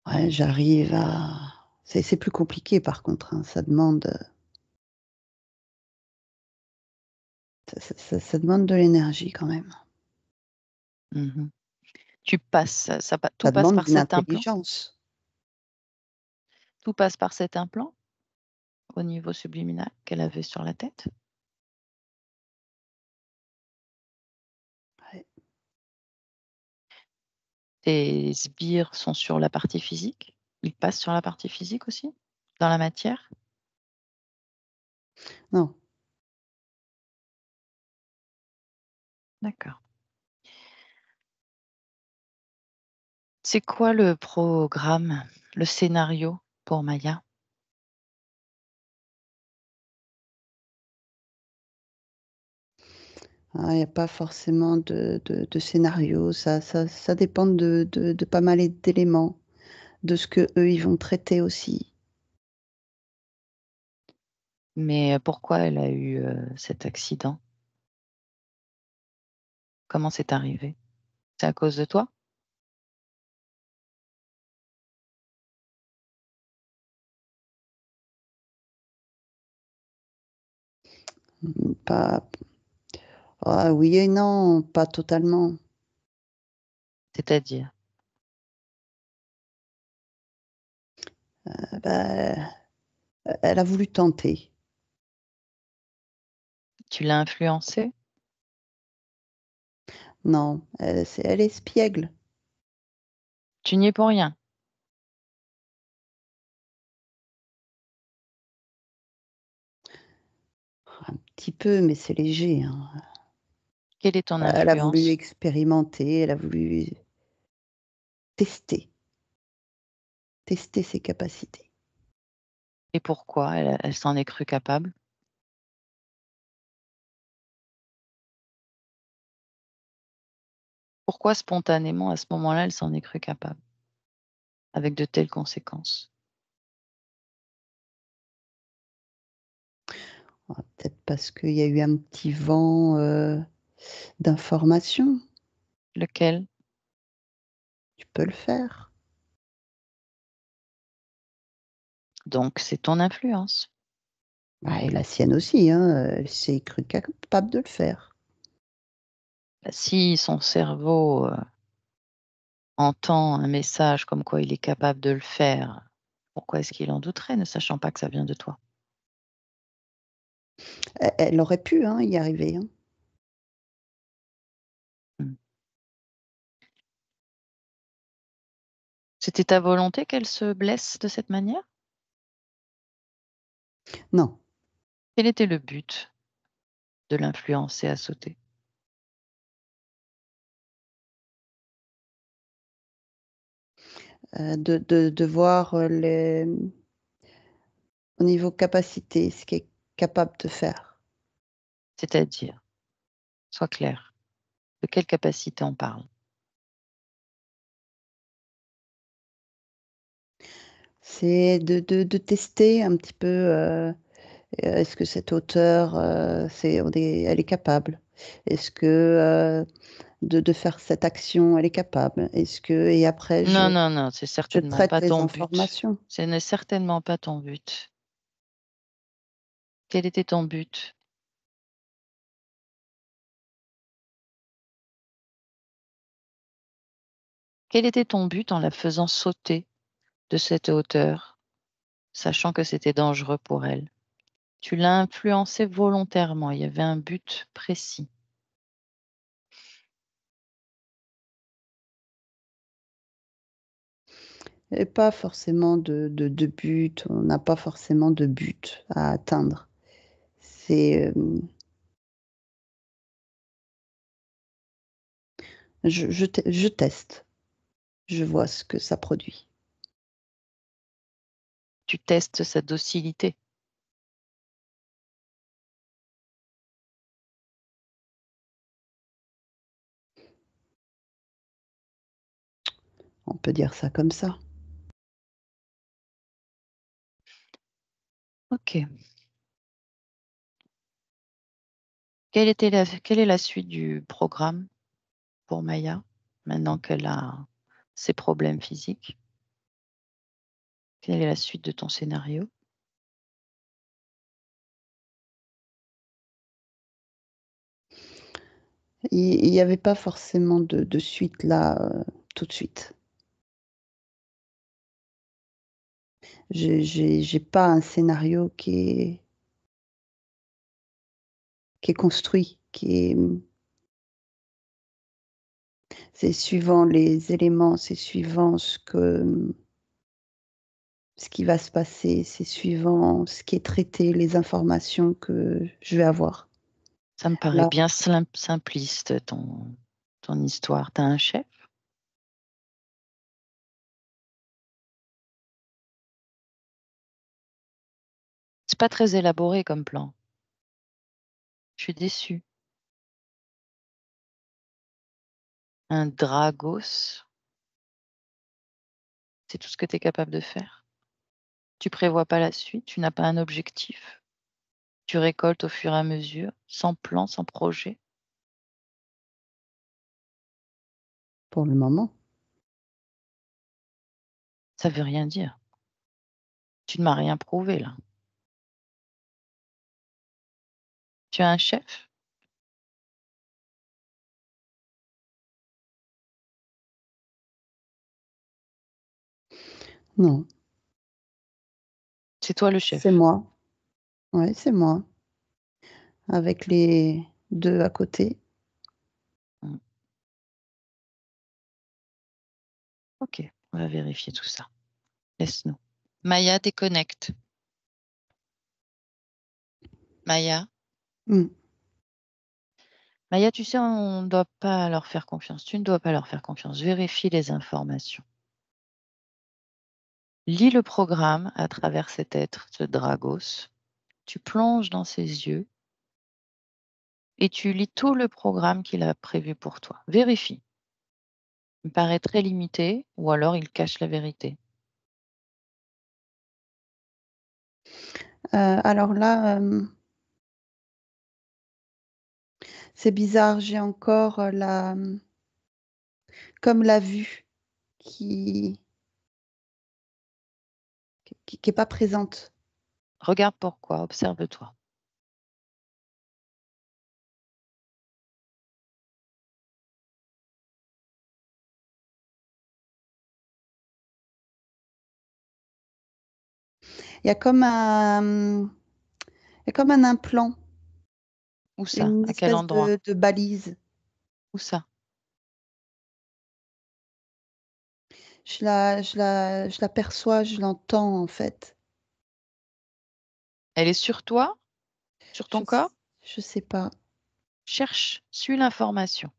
ouais, j'arrive à c'est plus compliqué par contre, hein, ça demande, ça demande de l'énergie quand même. Mmh. Tu passes, ça pa tout Ça passe demande par d'une cet implant? intelligence. Tout passe par cet implant au niveau subliminal qu'elle avait sur la tête? Ouais. Tes sbires sont sur la partie physique? Ils passent sur la partie physique aussi? Dans la matière? Non, D'accord. C'est quoi le programme, le scénario pour Maya? ah, il y a pas forcément de scénario, ça dépend de pas mal d'éléments, de ce qu'eux, ils vont traiter aussi. Mais, pourquoi elle a eu, cet accident? Comment c'est arrivé? C'est à cause de toi? Pas ah oui et non, pas totalement. C'est-à-dire? Bah, elle a voulu tenter. Tu l'as influencée? Non, elle est espiègle. Tu n'y es pour rien? Un petit peu, mais c'est léger, hein. Quelle est ton Elle a voulu influence? expérimenter, elle a voulu tester, tester ses capacités. Et pourquoi elle s'en est crue capable? Pourquoi spontanément, à ce moment-là, elle s'en est crue capable? Avec de telles conséquences? Peut-être parce qu'il y a eu un petit vent d'information. Lequel? Tu peux le faire. Donc, c'est ton influence. Et la sienne aussi, hein. Elle s'est crue capable de le faire. Si son cerveau entend un message comme quoi il est capable de le faire, pourquoi est-ce qu'il en douterait, ne sachant pas que ça vient de toi? Elle aurait pu y arriver. Hein. Mmh. C'était ta volonté qu'elle se blesse de cette manière? Non. Quel était le but de l'influencer à sauter? De voir au niveau capacité, ce qu'elle est capable de faire. C'est-à-dire? Sois clair. De quelle capacité on parle? C'est de tester un petit peu, est-ce que cette hauteur, elle est capable? Est-ce que, de faire cette action, elle est capable? Est-ce que et après Non, non, non, c'est je certainement traite pas les ton but. informations. Ce n'est certainement pas ton but. Quel était ton but? Quel était ton but en la faisant sauter de cette hauteur, sachant que c'était dangereux pour elle? Tu l'as influencée volontairement, il y avait un but précis. Et pas forcément de but, on n'a pas forcément de but à atteindre. C'est, je teste, je vois ce que ça produit. Tu testes sa docilité. On peut dire ça comme ça. OK. Quelle est la suite du programme pour Maya, maintenant qu'elle a ses problèmes physiques? Quelle est la suite de ton scénario? Il y avait pas forcément de suite là, tout de suite. J'ai pas un scénario qui est construit, c'est suivant les éléments, c'est suivant ce qui va se passer, c'est suivant ce qui est traité, les informations que je vais avoir. Ça me paraît Là, bien simpliste ton histoire. Tu as un chef? C'est pas très élaboré comme plan. Je suis déçue. Un Dragos, c'est tout ce que tu es capable de faire? Tu prévois pas la suite? Tu n'as pas un objectif? Tu récoltes au fur et à mesure, sans plan, sans projet? pour le moment. Ça veut rien dire. Tu ne m'as rien prouvé là. Tu as un chef? Non, C'est toi le c'est chef. moi. Ouais, c'est moi, avec les 2 à côté. Mmh. OK, on va vérifier tout ça. Laisse-nous. Maya, déconnecte. Maya? Mmh. Maya, tu sais, on ne doit pas leur faire confiance. Tu ne dois pas leur faire confiance. Vérifie les informations. Lis le programme à travers cet être, ce Dragos. Tu plonges dans ses yeux et tu lis tout le programme qu'il a prévu pour toi. Vérifie. Il me paraît très limité ou alors il cache la vérité. Alors là, C'est bizarre, j'ai encore comme la vue qui est pas présente. Regarde pourquoi, observe-toi. Il y a comme un implant, Où ça? une À quel espèce endroit? de balise. Où ça? Je la perçois, je l'entends en fait. Elle est sur toi? Sur Je ton corps? je sais pas. Cherche, suis l'information.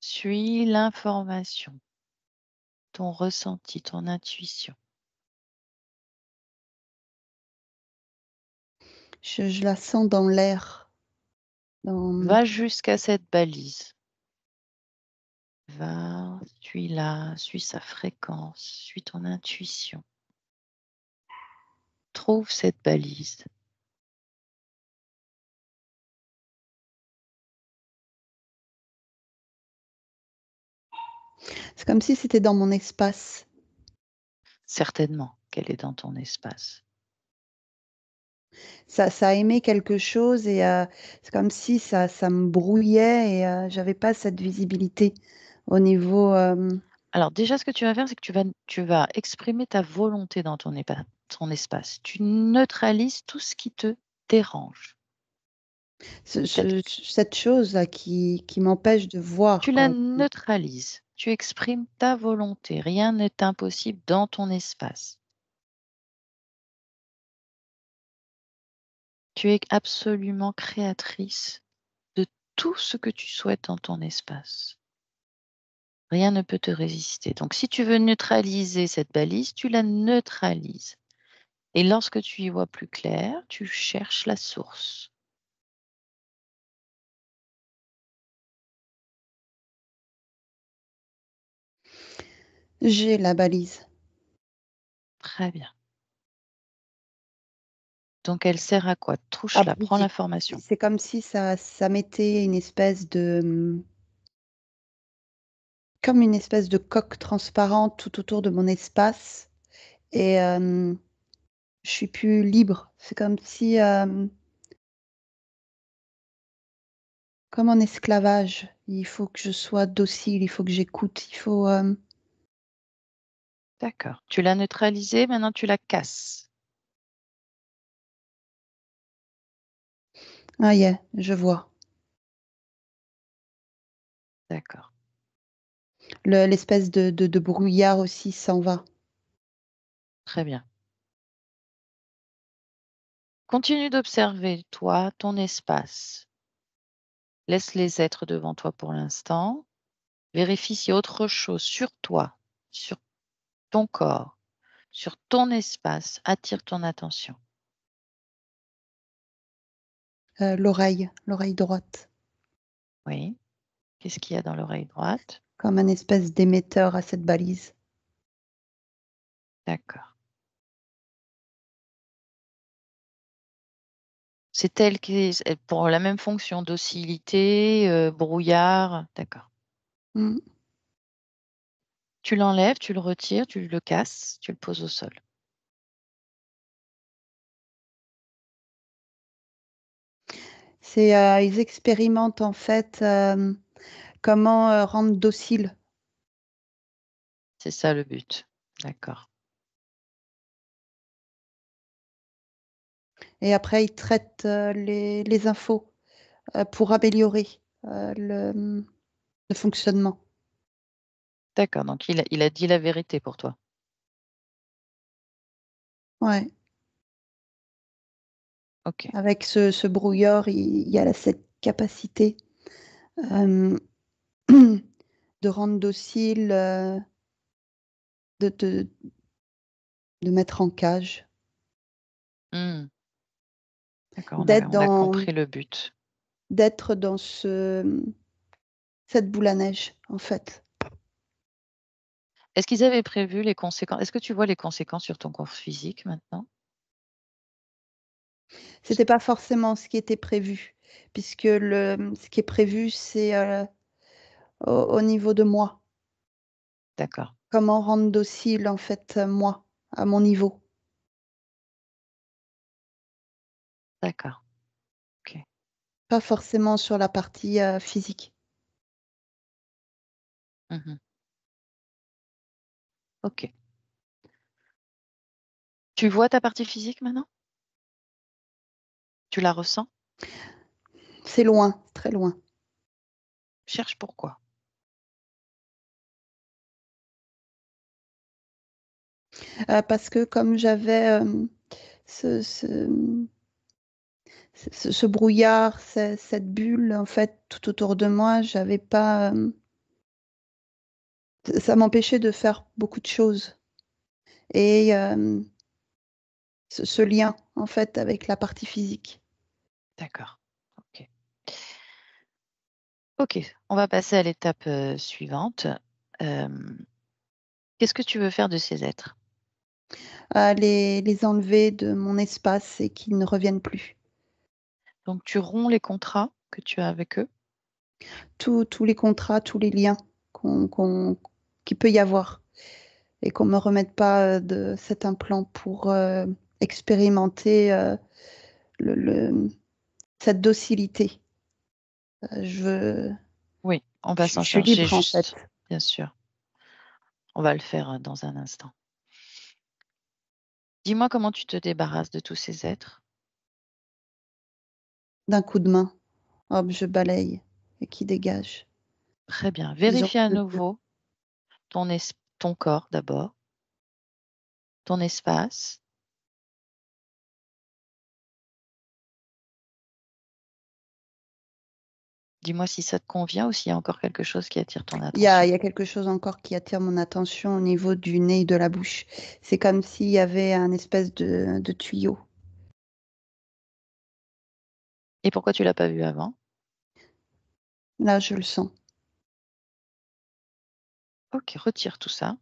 Suis l'information, ton ressenti, ton intuition. Je la sens dans l'air. Va jusqu'à cette balise. Va, suis-la, suis sa fréquence, suis ton intuition. Trouve cette balise. C'est comme si c'était dans mon espace. Certainement qu'elle est dans ton espace. Ça a émis quelque chose et c'est comme si ça me brouillait et j'avais pas cette visibilité au niveau. Alors déjà, ce que tu vas faire, c'est que tu vas exprimer ta volonté dans ton espace. Tu neutralises tout ce qui te dérange. Cette chose là qui m'empêche de voir, Tu la quoi. neutralises. Tu exprimes ta volonté. Rien n'est impossible dans ton espace. Tu es absolument créatrice de tout ce que tu souhaites dans ton espace. Rien ne peut te résister. Donc, si tu veux neutraliser cette balise, tu la neutralises. Et lorsque tu y vois plus clair, tu cherches la source. J'ai la balise. Très bien. Donc, elle sert à quoi? Ah, Touche-la, prends oui, l'information. c'est comme si ça mettait comme une espèce de coque transparente tout autour de mon espace et je suis plus libre. C'est comme si, comme en esclavage, il faut que je sois docile, il faut que j'écoute, il faut, D'accord. Tu l'as neutralisée, maintenant tu la casses. ah yeah, je vois. D'accord. L'espèce de brouillard aussi s'en va. Très bien. Continue d'observer, toi, ton espace. Laisse les êtres devant toi pour l'instant. Vérifie s'il y a autre chose sur toi, sur ton corps, sur ton espace. Attire ton attention. L'oreille droite, Oui. Qu'est-ce qu'il y a dans l'oreille droite? comme un espèce d'émetteur à cette balise. D'accord. C'est elle qui est pour la même fonction, docilité, brouillard. D'accord. Mmh. Tu l'enlèves, tu le retires, tu le casses, tu le poses au sol. Ils expérimentent en fait, comment, rendre docile C'est ça le but. D'accord. et après ils traitent, les infos, pour améliorer, le fonctionnement. D'accord, donc il a dit la vérité pour toi. Ouais, OK. avec ce brouillard, il y a cette capacité, hem, de rendre docile, de mettre en cage, Mmh. D'accord, d'être on a dans compris le but. d'être dans cette boule à neige, en fait. Est-ce qu'ils avaient prévu les conséquences? Est-ce que tu vois les conséquences sur ton corps physique maintenant? C'était pas forcément ce qui était prévu. puisque ce qui est prévu, c'est au niveau de moi. D'accord, Comment rendre docile, en fait, moi, à mon niveau. d'accord. Ok. Pas forcément sur la partie physique. Mhm. Ok. Tu vois ta partie physique maintenant? Tu la ressens? C'est loin, très loin. Cherche pourquoi. Parce que comme j'avais ce, ce, ce brouillard, cette bulle, en fait, tout autour de moi, j'avais pas. Ça m'empêchait de faire beaucoup de choses. Et ce lien, en fait, avec la partie physique. D'accord. Ok. Ok. On va passer à l'étape suivante. Euh, Qu'est-ce que tu veux faire de ces êtres? Les enlever de mon espace et qu'ils ne reviennent plus. Donc, tu romps les contrats que tu as avec eux. Tous les contrats, tous les liens qu'il peut y avoir. Et qu'on ne me remette pas de cet implant pour expérimenter cette docilité. Je veux, Oui, on va s'en je suis charger libre en fait. juste, bien sûr. On va le faire dans un instant. Dis-moi comment tu te débarrasses de tous ces êtres. D'un coup de main, hop, je balaye et qui dégage. Très bien. Ils ont Vérifie à plus de- nouveau ton corps d'abord, ton espace. Dis-moi si ça te convient ou s'il y a encore quelque chose qui attire ton il attention. y a quelque chose encore qui attire mon attention au niveau du nez et de la bouche. C'est comme s'il y avait un espèce de tuyau. Et pourquoi tu l'as pas vu avant? Là, je le sens. Ok, retire tout ça.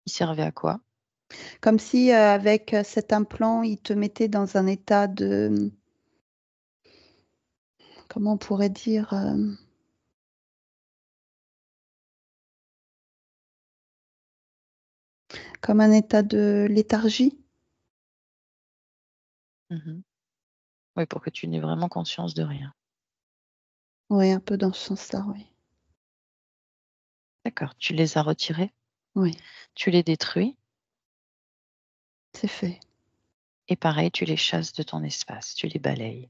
Il servait à quoi? Comme si avec cet implant, il te mettait dans un état de, comment on pourrait dire, comme un état de léthargie. Mhm. Oui, pour que tu n'aies vraiment conscience de rien. Oui, un peu dans ce sens-là, oui. D'accord, tu les as retirés, Oui, tu les détruis c'est fait. et pareil, tu les chasses de ton espace, tu les balayes.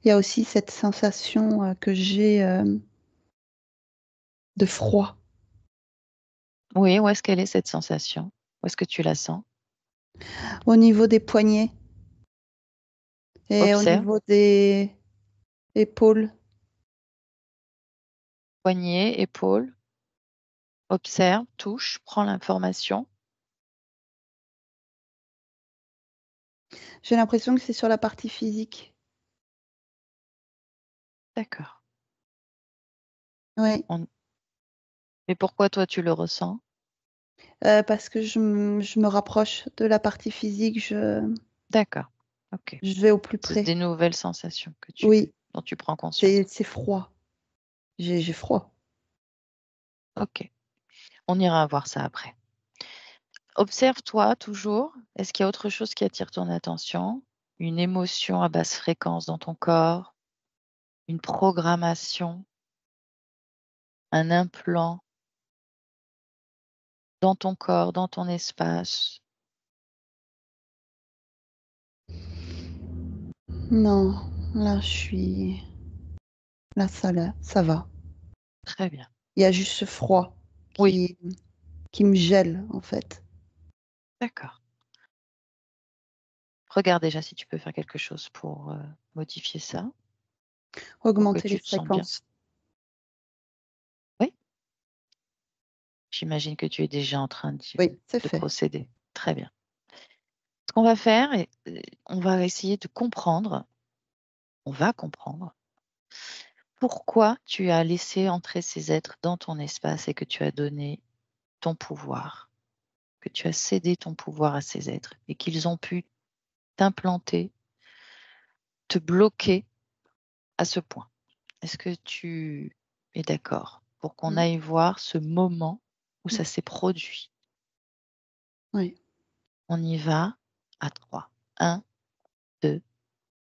Il y a aussi cette sensation que j'ai de froid Oui, où est-ce qu'elle est cette sensation? Où est-ce que tu la sens? au niveau des poignets et au Observe, niveau des épaules. poignet, épaule, observe, touche, prends l'information. J'ai l'impression que c'est sur la partie physique. D'accord. Oui, On- Mais pourquoi toi tu le ressens? parce que je me rapproche de la partie physique, D'accord. Ok. je vais au plus C'est près. des nouvelles sensations Oui, dont tu prends conscience. c'est froid. J'ai froid. Ok. On ira voir ça après. Observe-toi toujours. Est-ce qu'il y a autre chose qui attire ton attention? Une émotion à basse fréquence dans ton corps, une programmation, un implant dans ton corps, dans ton espace. Non, là, là, ça va. Très bien. Il y a juste ce froid Oui, qui, qui me gèle, en fait. d'accord. Regarde déjà si tu peux faire quelque chose pour modifier ça, pour que Augmenter les tu te sens bien. fréquences. Oui, j'imagine que tu es déjà en train Oui, c'est de fait. procéder. Très bien. Ce qu'on va faire, on va essayer de comprendre, on va comprendre pourquoi tu as laissé entrer ces êtres dans ton espace et que tu as donné ton pouvoir. que tu as cédé ton pouvoir à ces êtres et qu'ils ont pu t'implanter, te bloquer à ce point. Est-ce que tu es d'accord pour qu'on aille voir ce moment où ça s'est produit? Oui. On y va à 3. 1, 2,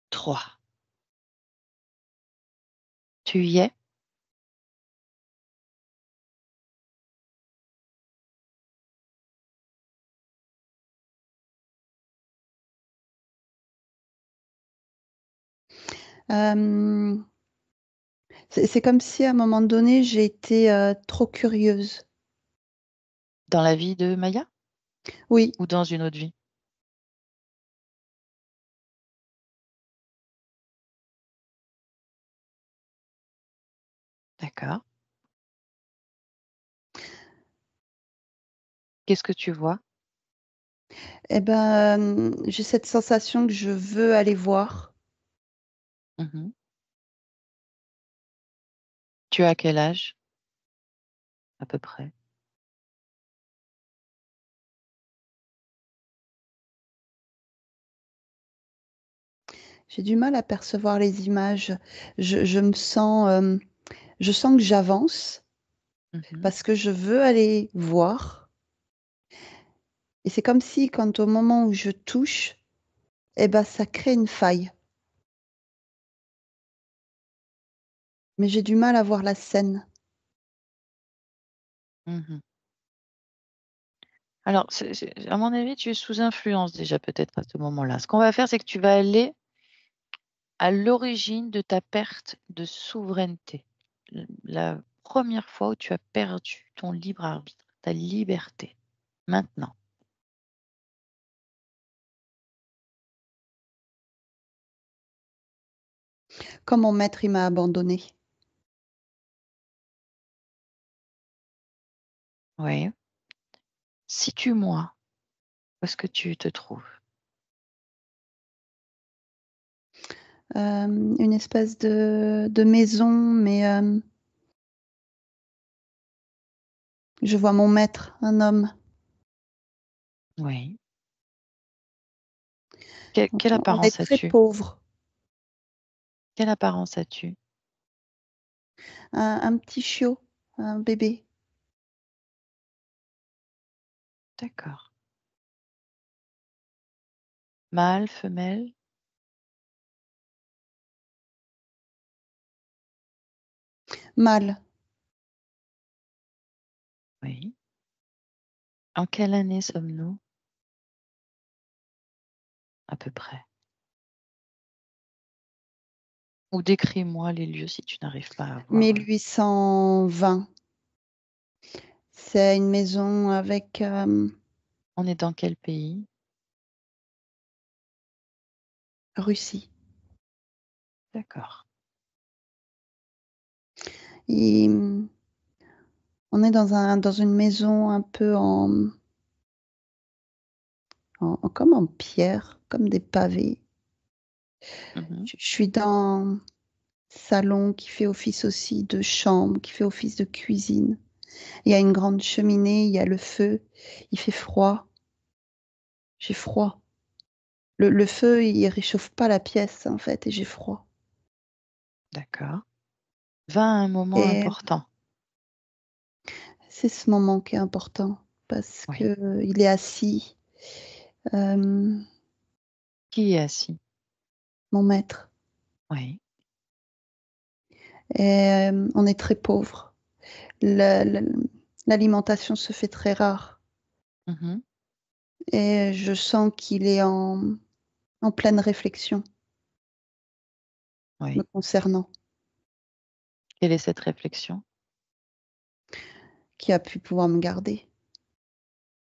3. Tu y es? C'est comme si à un moment donné, j'ai été trop curieuse. Dans la vie de Maya Oui, ou dans une autre vie? D'accord. Qu'est-ce que tu vois? eh ben, j'ai cette sensation que je veux aller voir. Mhm. Tu as quel âge à peu près? J'ai du mal à percevoir les images. Je sens que j'avance Mhm. parce que je veux aller voir. Et c'est comme si, quand au moment où je touche, eh ben, ça crée une faille. Mais j'ai du mal à voir la scène. Mhm. Alors, à mon avis, tu es sous influence déjà peut-être à ce moment-là. Ce qu'on va faire, c'est que tu vas aller à l'origine de ta perte de souveraineté. La première fois où tu as perdu ton libre arbitre, ta liberté. Maintenant. Quand mon maître, il m'a abandonnée. Oui. Situe-moi. Où est-ce que tu te trouves? Une espèce de maison, mais je vois mon maître, un homme. Oui. Quelle On est apparence très as-tu? pauvres. Quelle apparence as-tu? Un petit chiot, un bébé. D'accord. Mâle, femelle? Mâle. Oui. En quelle année sommes-nous? À peu près. Ou décris-moi les lieux si tu n'arrives pas à voir. 1820. C'est une maison avec On est dans quel pays? Russie. D'accord. Et on est dans une maison un peu comme en pierre, comme des pavés. Mhm. Je suis dans un salon qui fait office aussi de chambre, qui fait office de cuisine. Il y a une grande cheminée, il y a le feu, il fait froid. J'ai froid. Le feu, il réchauffe pas la pièce, en fait, et j'ai froid. D'accord. Va à un moment Et important. c'est ce moment qui est important parce Oui. que il est assis, euh, Qui est assis? mon maître. Oui. Et on est très pauvre. L'alimentation se fait très rare. Mhm. Et je sens qu'il est en pleine réflexion me Oui. concernant, Quelle est cette réflexion? qui a pu pouvoir me garder.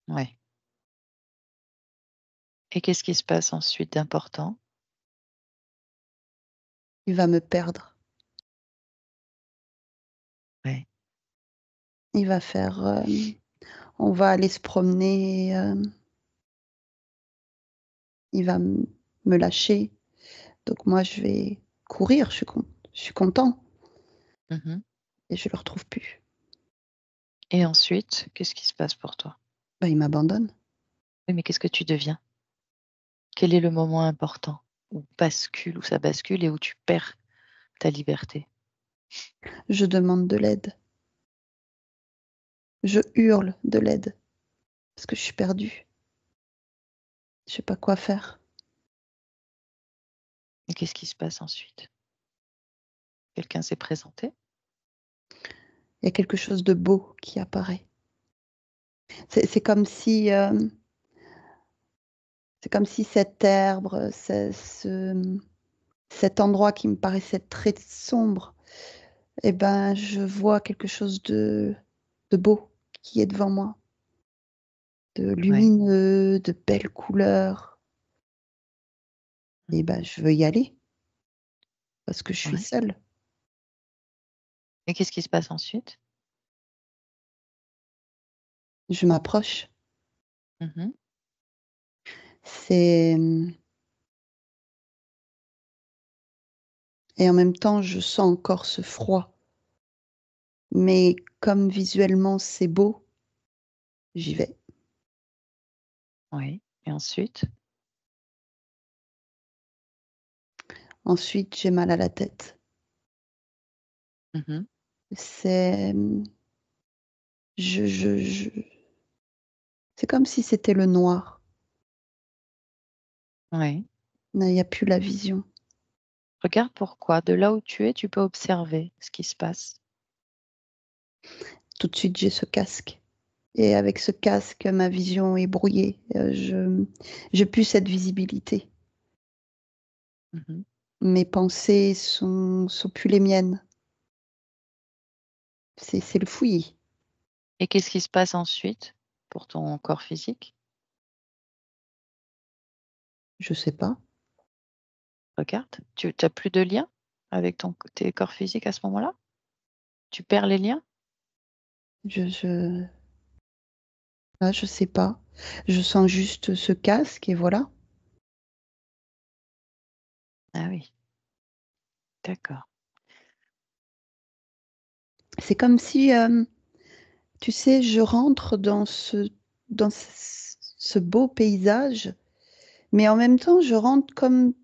Oui. Et qu'est-ce qui se passe ensuite d'important? Il va me perdre. Oui. Il va faire. On va aller se promener. Il va me lâcher. Donc moi, je vais courir. Je suis content. Mhm. Et je le retrouve plus. Et ensuite, qu'est-ce qui se passe pour toi? Bah, il m'abandonne. Oui, mais qu'est-ce que tu deviens? Quel est le moment important où ça bascule et où tu perds ta liberté? Je demande de l'aide. Je hurle de l'aide parce que je suis perdue. Je sais pas quoi faire. Et qu'est-ce qui se passe ensuite? Quelqu'un s'est présenté? Il y a quelque chose de beau qui apparaît. C'est comme si, c'est comme si cette herbe, cet endroit qui me paraissait très sombre, eh ben, je vois quelque chose de beau qui est devant moi, de Ouais. lumineux, de belles couleurs. Et ben, je veux y aller parce que je suis Ouais. seule. Et qu'est-ce qui se passe ensuite? Je m'approche. Mhm. C'est et en même temps, je sens encore ce froid. Mais comme visuellement c'est beau, j'y vais. Oui. Et ensuite? Ensuite, j'ai mal à la tête. Mhm. C'est je c'est comme si c'était le noir. Oui. Il n'y a plus la vision. Regarde pourquoi. De là où tu es, tu peux observer ce qui se passe. Tout de suite, j'ai ce casque. Et avec ce casque, ma vision est brouillée. J'ai plus cette visibilité. Mhm. Mes pensées sont plus les miennes. C'est le fouillis. Et qu'est-ce qui se passe ensuite pour ton corps physique? Je sais pas. Regarde, tu n'as plus de lien avec tes corps physiques à ce moment-là? Tu perds les liens? Je là, je sais pas. Je sens juste ce casque et voilà. Ah oui, d'accord. C'est comme si, tu sais, je rentre dans ce beau paysage, mais en même temps, je rentre comme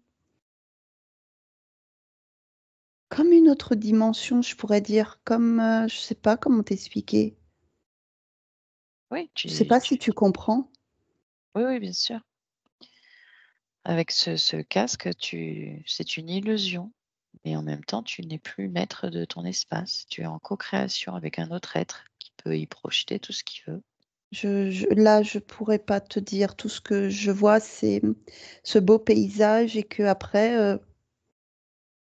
une autre dimension, je pourrais dire, comme, je sais pas comment t'expliquer. Oui, Je sais pas si tu comprends? oui, oui, bien sûr. Avec ce casque, c'est une illusion, mais en même temps, tu n'es plus maître de ton espace. Tu es en co-création avec un autre être qui peut y projeter tout ce qu'il veut. Là, je pourrais pas te dire. Tout ce que je vois, c'est, ce beau paysage et qu'après,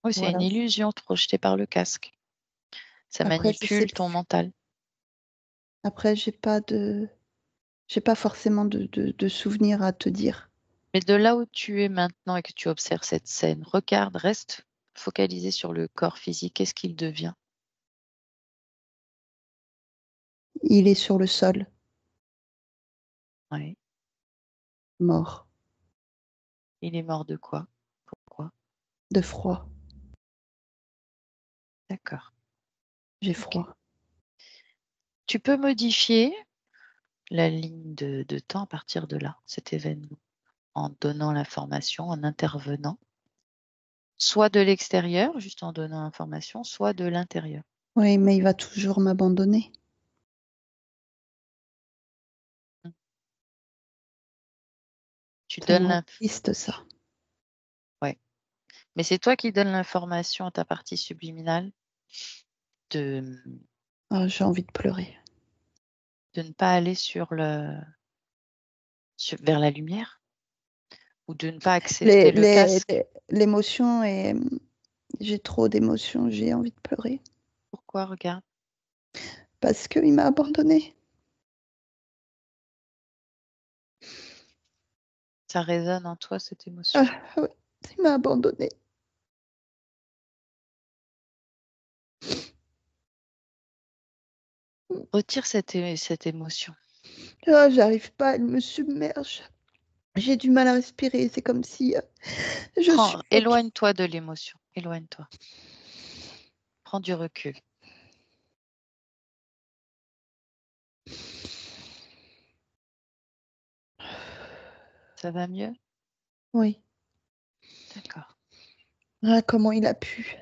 Oui, c'est une voilà. illusion projetée par le casque. Ça Après, je sais manipule ton plus. mental. Après, j'ai pas forcément de souvenirs à te dire. Mais de là où tu es maintenant et que tu observes cette scène, regarde, reste focalisé sur le corps physique. Qu'est-ce qu'il devient? Il est sur le sol, Oui. mort, Il est mort de quoi? Pourquoi? de froid. D'accord. J'ai Ok. froid. Tu peux modifier la ligne de temps à partir de là, cet événement, en donnant l'information, en intervenant, soit de l'extérieur, juste en donnant l'information, soit de l'intérieur. Oui, mais il va toujours m'abandonner. Tu Ça me donnes rend l'inf. triste, ça. Ouais. Mais c'est toi qui donnes l'information à ta partie subliminale de, Ah, j'ai envie de pleurer. de ne pas aller vers la lumière ou de ne pas accepter le casque. L'émotion est, j'ai trop d'émotions, j'ai envie de pleurer. Pourquoi? Regarde, Parce qu'il m'a abandonnée. ça résonne en toi, cette émotion. Ah, oui, il m'a abandonnée. Retire cette émotion. Ah, j'arrive pas, elle me submerge. J'ai du mal à respirer. C'est comme si je suffoque. Éloigne-toi de l'émotion. Éloigne-toi. Prends du recul. Ça va mieux? Oui. D'accord. Ah, comment il a pu?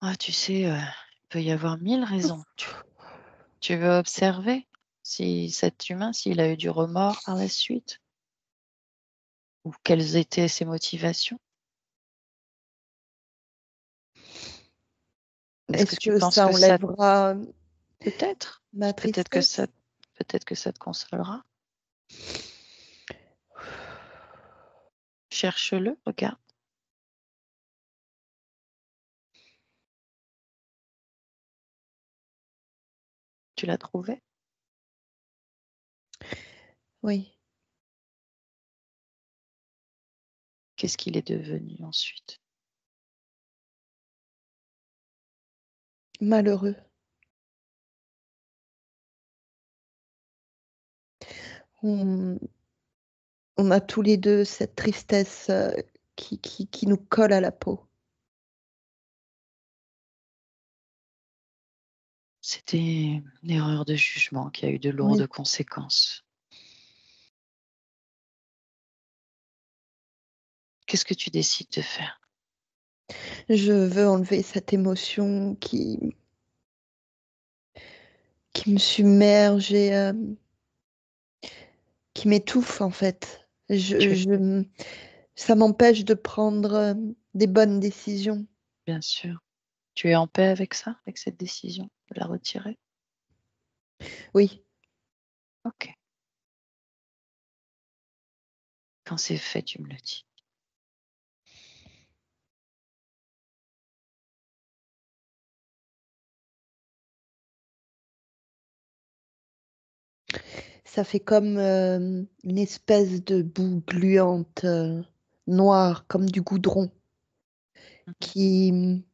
Ah, tu sais, il peut y avoir 1000 raisons. Tu veux observer si cet humain, s'il a eu du remords par la suite? Ou quelles étaient ses motivations? Est-ce que Est-ce tu que penses ça que ça enlèvera peut-être? ma Peut-être que ça tristesse? peut-être que ça te consolera? Cherche-le, regarde. Tu l'as trouvé? Oui, Qu'est-ce qu'il est devenu ensuite? malheureux. On on a tous les 2 cette tristesse, qui nous colle à la peau. C'était une erreur de jugement qui a eu de Oui. lourdes conséquences. Qu'est-ce que tu décides de faire? Je veux enlever cette émotion qui me submerge et qui m'étouffe, en fait. Tu es Je m Ça m'empêche de prendre, des bonnes décisions. bien sûr. Tu es en paix avec ça, avec cette décision de la retirer? Oui, OK. Quand c'est fait, tu me le dis. ça fait comme, une espèce de boue gluante, noire comme du goudron Mmh. qui,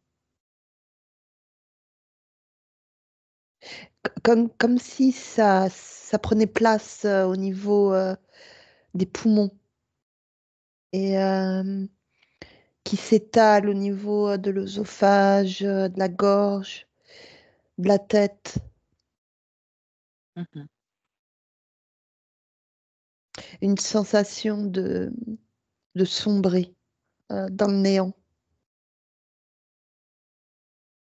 comme si ça prenait place, au niveau, des poumons et qui s'étale au niveau, de l'œsophage, de la gorge, de la tête. Mmh. Une sensation de sombrer, dans le néant.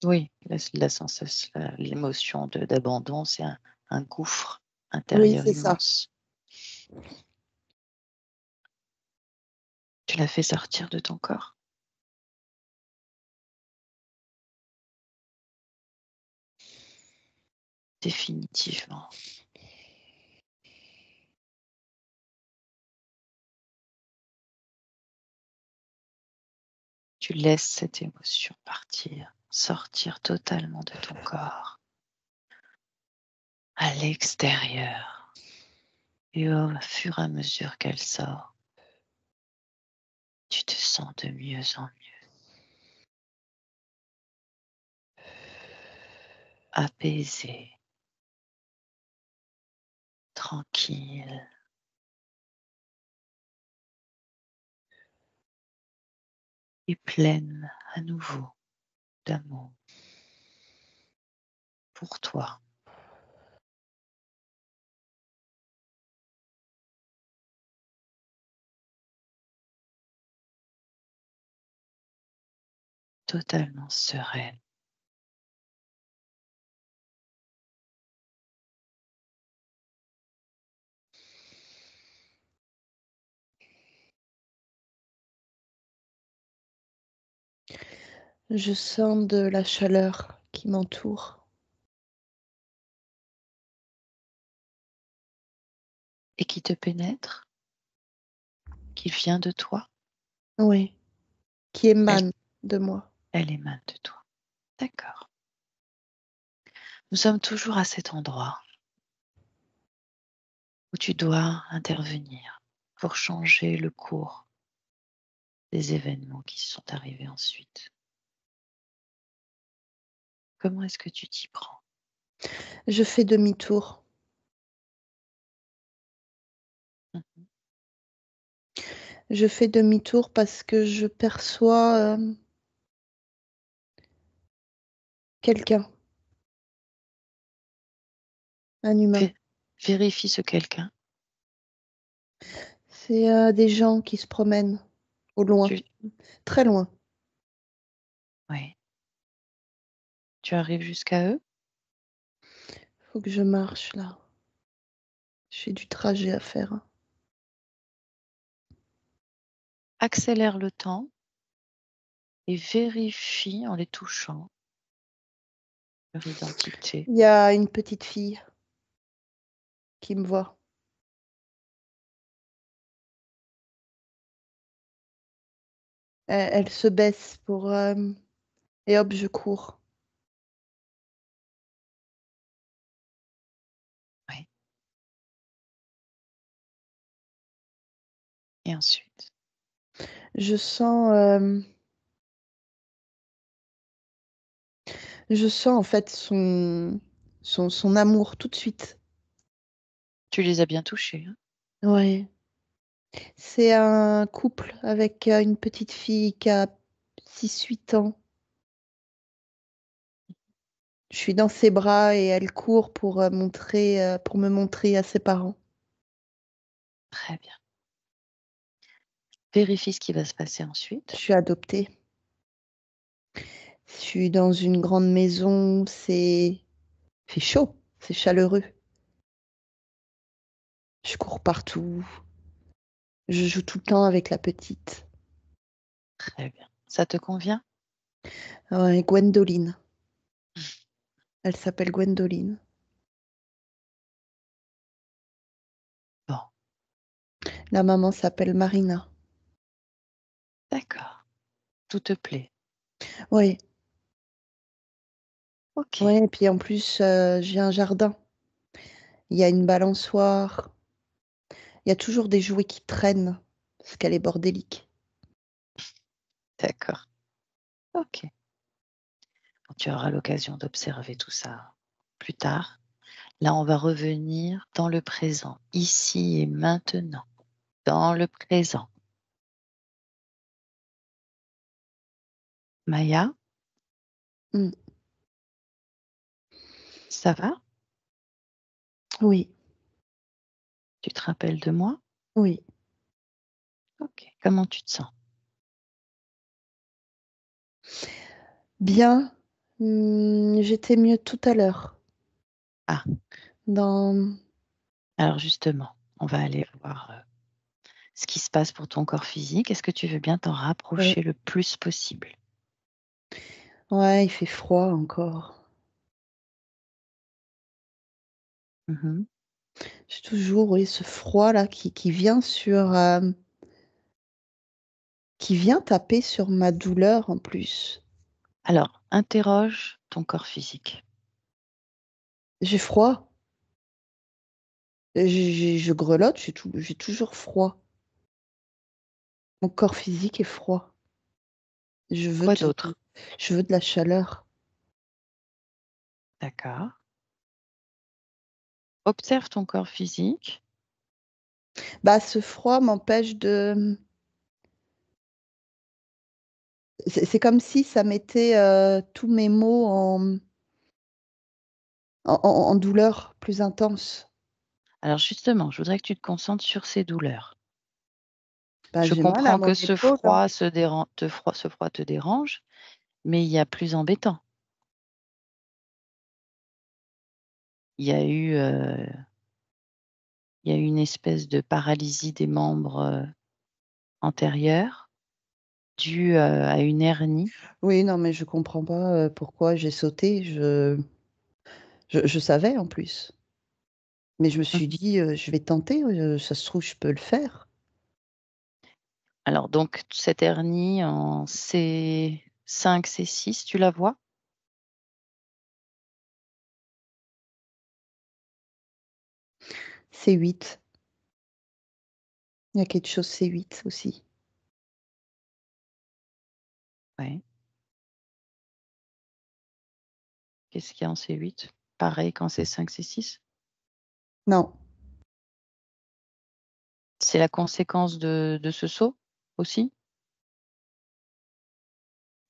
Oui, la sensation, l'émotion d'abandon, c'est un gouffre Oui, intérieur c'est ça. immense. Tu l'as fait sortir de ton corps? Définitivement. Tu laisses cette émotion partir, sortir totalement de ton corps, à l'extérieur. Et au fur et à mesure qu'elle sort, tu te sens de mieux en mieux, apaisé, tranquille et pleine à nouveau d'amour pour toi. Totalement sereine. Je sens de la chaleur qui m'entoure. Et qui te pénètre, qui vient de toi, Oui, qui elle, émane de moi. elle émane de toi. D'accord. Nous sommes toujours à cet endroit où tu dois intervenir pour changer le cours des événements qui sont arrivés ensuite. Comment est-ce que tu t'y prends? Je fais demi-tour. Mmh. Je fais demi-tour parce que je perçois, quelqu'un, un humain. Vérifie ce quelqu'un. C'est des gens qui se promènent au loin, Tu... très loin. Ouais. Tu arrives jusqu'à eux? Faut que je marche là. J'ai du trajet à faire. Accélère le temps et vérifie en les touchant leur identité. Il y a une petite fille qui me voit. Elle se baisse pour et hop, je cours. Ouais. Et ensuite, Je sens en fait son amour tout de suite. tu les as bien touchés, hein? Ouais. C'est un couple avec une petite fille qui a 6-8 ans. Je suis dans ses bras et elle court pour pour me montrer à ses parents. Très bien. Vérifie ce qui va se passer Je ensuite. suis adoptée. Je suis dans une grande maison, fait chaud, c'est chaleureux. Je cours partout. Je joue tout le temps avec la petite. Très bien. Ça te convient? Ouais, Gwendoline. Elle s'appelle Gwendoline. Bon, La maman s'appelle Marina. d'accord. Tout te plaît. Oui, Ok. ouais, et puis en plus, j'ai un jardin. Il y a une balançoire. Il y a toujours des jouets qui traînent parce qu'elle est bordélique. D'accord. Ok. Bon, tu auras l'occasion d'observer tout ça plus tard. Là, on va revenir dans le présent, ici et maintenant. Dans le présent. Maya, Mm. ça va? Oui, Tu te rappelles de moi? oui. Ok. Comment tu te sens? Bien. J'étais mieux tout à l'heure. Ah, Dans... alors justement, on va aller voir ce qui se passe pour ton corps physique. Est-ce que tu veux bien t'en Ouais. rapprocher le plus possible? Ouais, il fait froid encore. Mhm. J'ai toujours, oui, ce froid là qui vient qui vient taper sur ma douleur en plus. Alors, interroge ton corps physique. J'ai froid. Je grelotte, j'ai toujours froid. Mon corps physique est froid. Je veux Quoi de, d'autre? je veux de la chaleur. D'accord. Observe ton corps physique. Bah, ce froid m'empêche de. C'est comme si ça mettait tous mes maux en douleur plus intense. Alors justement, je voudrais que tu te concentres sur ces douleurs. Bah, Je j'ai mal à comprends mon que épaule, hein. ce froid te dérange, mais il y a plus embêtant. Il y a eu, il y a eu une espèce de paralysie des membres antérieurs due à une hernie. Oui, non, mais je comprends pas pourquoi j'ai sauté. Je savais en plus. Mais je me suis Mhm. dit, je vais tenter, ça se trouve, je peux le faire. Alors donc, cette hernie en C5, C6, tu la vois? C'est 8. Il y a quelque chose, c'est 8 aussi. Oui. Qu'est-ce qu'il y a en C8? Pareil qu'en C5, C6? Non, C'est la conséquence de ce saut aussi?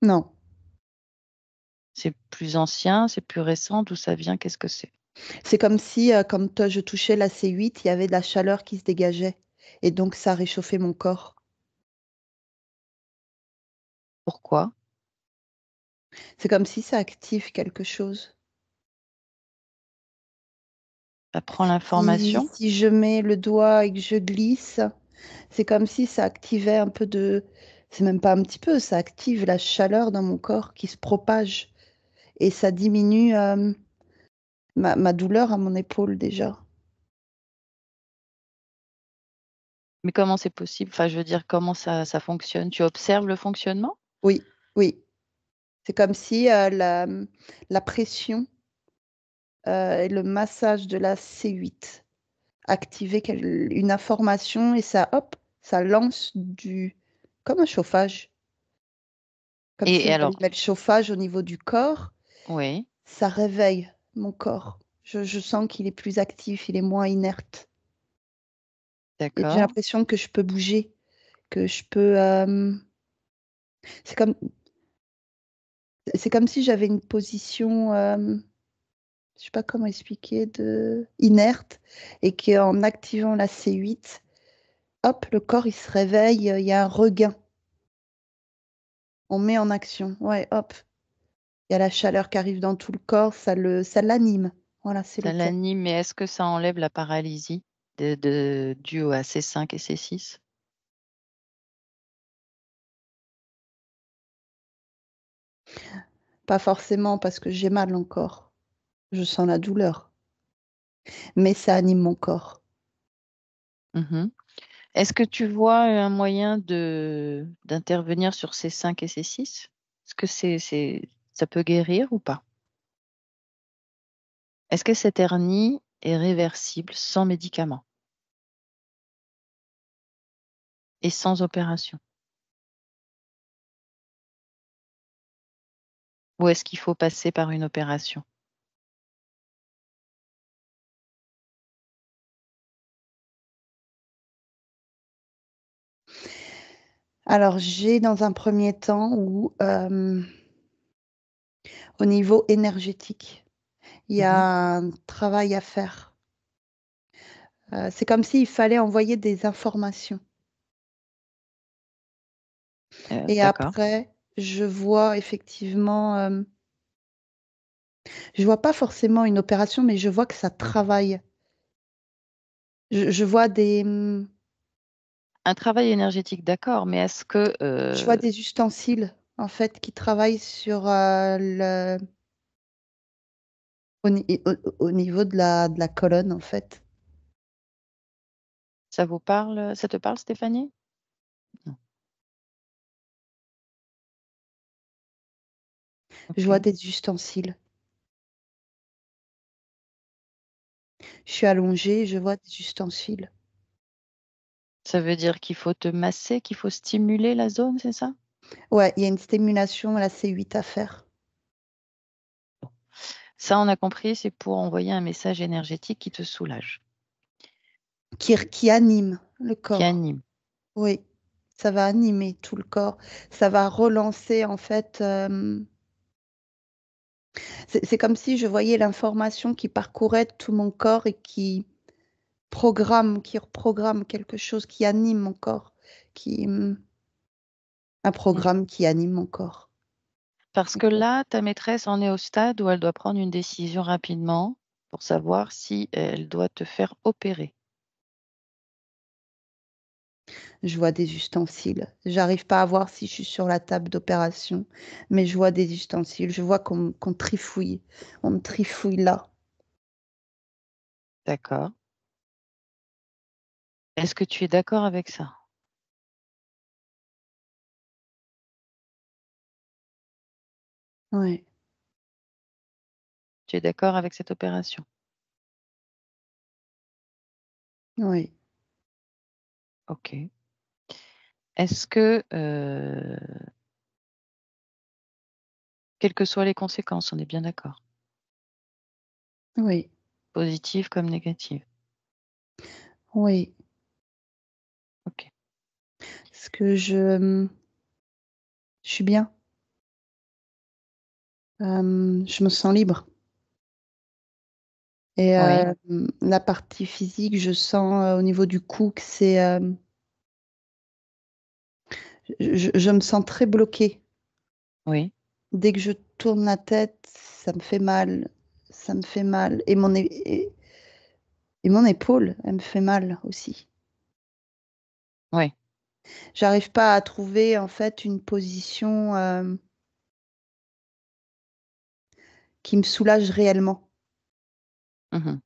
non. C'est plus ancien, c'est plus récent, d'où ça vient, qu'est-ce que c'est? C'est comme si, quand je touchais la C8, il y avait de la chaleur qui se dégageait. Et donc, ça a réchauffé mon corps. Pourquoi? C'est comme si ça active quelque chose. Ça prend Si, l'information? si je mets le doigt et que je glisse, c'est comme si ça activait un peu de... C'est même pas un petit peu, ça active la chaleur dans mon corps qui se propage. Et ça diminue ma douleur à mon épaule déjà. Mais comment c'est possible? Enfin, je veux dire, comment ça fonctionne? Tu observes le fonctionnement? Oui, oui. C'est comme si la pression et le massage de la C8 activaient une information et ça, hop, ça lance comme un chauffage. Comme si Et on alors, allumait le chauffage au niveau du corps, oui, ça réveille mon corps. Je sens qu'il est plus actif, il est moins inerte. Et j'ai d'accord. l'impression que je peux bouger, que je peux... c'est comme, c'est comme si j'avais une position, je sais pas comment expliquer, de inerte, et qu'en activant la C8, hop, le corps il se réveille, il y a un regain. On met en action. Ouais, hop. Il y a la chaleur qui arrive dans tout le corps, ça l'anime. Voilà, c'est le Ça terme. l'anime, mais est-ce que ça enlève la paralysie due à C5 et C6? Pas forcément parce que j'ai mal encore. Je sens la douleur, mais ça anime mon corps. Mhm. Est-ce que tu vois un moyen d'intervenir sur C5 et C6? Est-ce que ça peut guérir ou pas? Est-ce que cette hernie est réversible sans médicament et sans opération? Ou est-ce qu'il faut passer par une opération? Alors, j'ai dans un premier temps où, au niveau énergétique, il y Mhm. a un travail à faire. C'est comme s'il fallait envoyer des informations. Et D'accord. après, je vois effectivement, je vois pas forcément une opération, mais je vois que ça travaille. Je vois Un travail énergétique, d'accord, mais est-ce que je vois des ustensiles, en fait, qui travaillent sur au niveau de la colonne, en fait. ça vous parle, ça te parle, Stéphanie? Non. Je vois Ok. des ustensiles. Je suis allongée, je vois des ustensiles. Ça veut dire qu'il faut te masser, qu'il faut stimuler la zone, c'est ça? Ouais, il y a une stimulation à la C8 à faire, Ça, on a compris, c'est pour envoyer un message énergétique qui te soulage, qui anime le qui corps. anime. Oui, ça va animer tout le corps. Ça va relancer, en fait. C'est comme si je voyais l'information qui parcourait tout mon corps et qui reprogramme quelque chose qui anime mon corps, qui, un Mm. programme qui anime mon corps. Parce que là, ta maîtresse en est au stade où elle doit prendre une décision rapidement pour savoir si elle doit te faire opérer. Je vois des ustensiles. J'arrive pas à voir si je suis sur la table d'opération, mais je vois des ustensiles. Je vois qu'on trifouille. On me trifouille là. D'accord. Est-ce que tu es d'accord avec ça? Ouais, Tu es d'accord avec cette opération? ouais, Ok. Est-ce que, quelles que soient les conséquences, on est bien d'accord, oui, positives comme négatives? oui. Ok. Parce que je suis bien. Je me sens libre. Et Oui, la partie physique, je sens au niveau du cou que c'est... je me sens très bloquée. oui, Dès que je tourne la tête, ça me fait mal. Ça me fait mal. Et mon épaule, elle me fait mal aussi. oui. J'arrive pas à trouver en fait une position qui me soulage réellement. Mhm.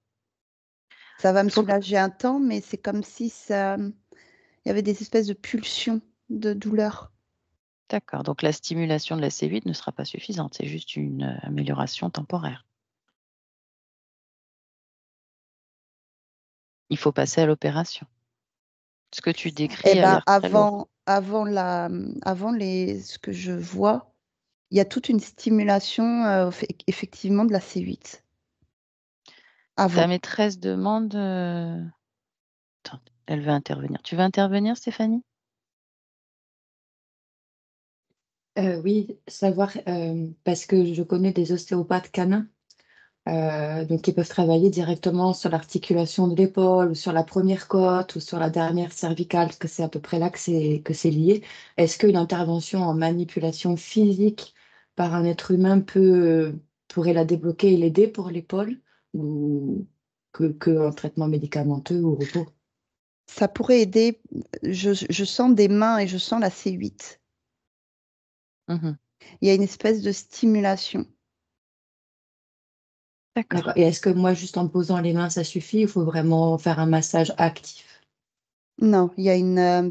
Ça va me Il faut que- soulager un temps, mais c'est comme si ça, il y avait des espèces de pulsions de douleur. D'accord. Donc la stimulation de la C8 ne sera pas suffisante. C'est juste une amélioration temporaire. Il faut passer à l'opération. Ce que tu Eh décris a ben, l'air très lourd. ce que je vois, il y a toute une stimulation effectivement de la C8. Ta Avant. maîtresse demande. Attends, elle veut intervenir. Tu veux intervenir, Stéphanie? Oui, savoir, parce que je connais des ostéopathes canins, donc ils peuvent travailler directement sur l'articulation de l'épaule, ou sur la première côte, ou sur la dernière cervicale, parce que c'est à peu près là que c'est lié. Est-ce qu'une intervention en manipulation physique par un être humain pourrait la débloquer et l'aider pour l'épaule, ou que un traitement médicamenteux ou au repos? Ça pourrait aider. Je sens des mains et je sens la C8. Mhm. Il y a une espèce de stimulation. D'accord. D'accord. Et est-ce que moi, juste en posant les mains, ça suffit? Il faut vraiment faire un massage actif. Non, il y a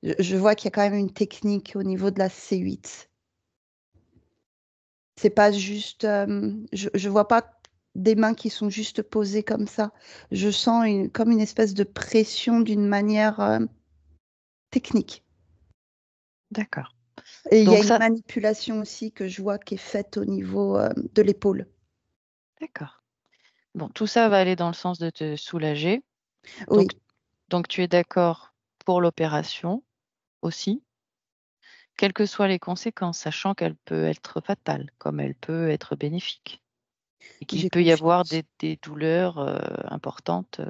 je vois qu'il y a quand même une technique au niveau de la C8. C'est pas juste, je vois pas des mains qui sont juste posées comme ça. Je sens comme une espèce de pression d'une manière technique. D'accord. Et il y a Donc une ça, manipulation aussi que je vois qui est faite au niveau de l'épaule. d'accord. Bon, tout ça va aller dans le sens de te soulager. Oui, Donc, donc tu es d'accord pour l'opération aussi, quelles que soient les conséquences, sachant qu'elle peut être fatale, comme elle peut être bénéfique, et qu'il j'ai peut y avoir confiance. des douleurs importantes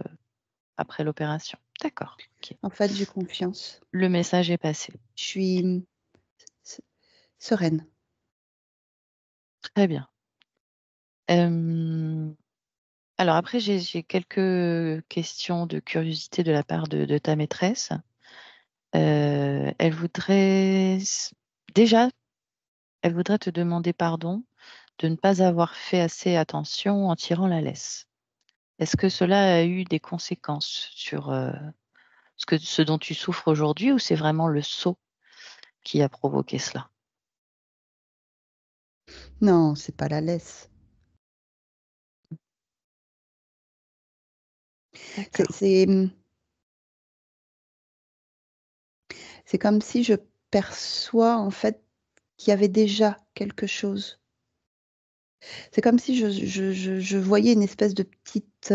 après l'opération. D'accord. Ok. En fait, j'ai confiance. Le message est passé. Je suis s- sereine. Très bien. Euh, alors après, j'ai quelques questions de curiosité de la part de ta maîtresse. Elle voudrait déjà, elle voudrait te demander pardon de ne pas avoir fait assez attention en tirant la laisse. Est-ce que cela a eu des conséquences sur ce dont tu souffres aujourd'hui ou c'est vraiment le saut qui a provoqué cela? Non, c'est pas la laisse. C'est D'accord, c'est, c'est comme si je perçois en fait qu'il y avait déjà quelque chose. C'est comme si je voyais une espèce de petite,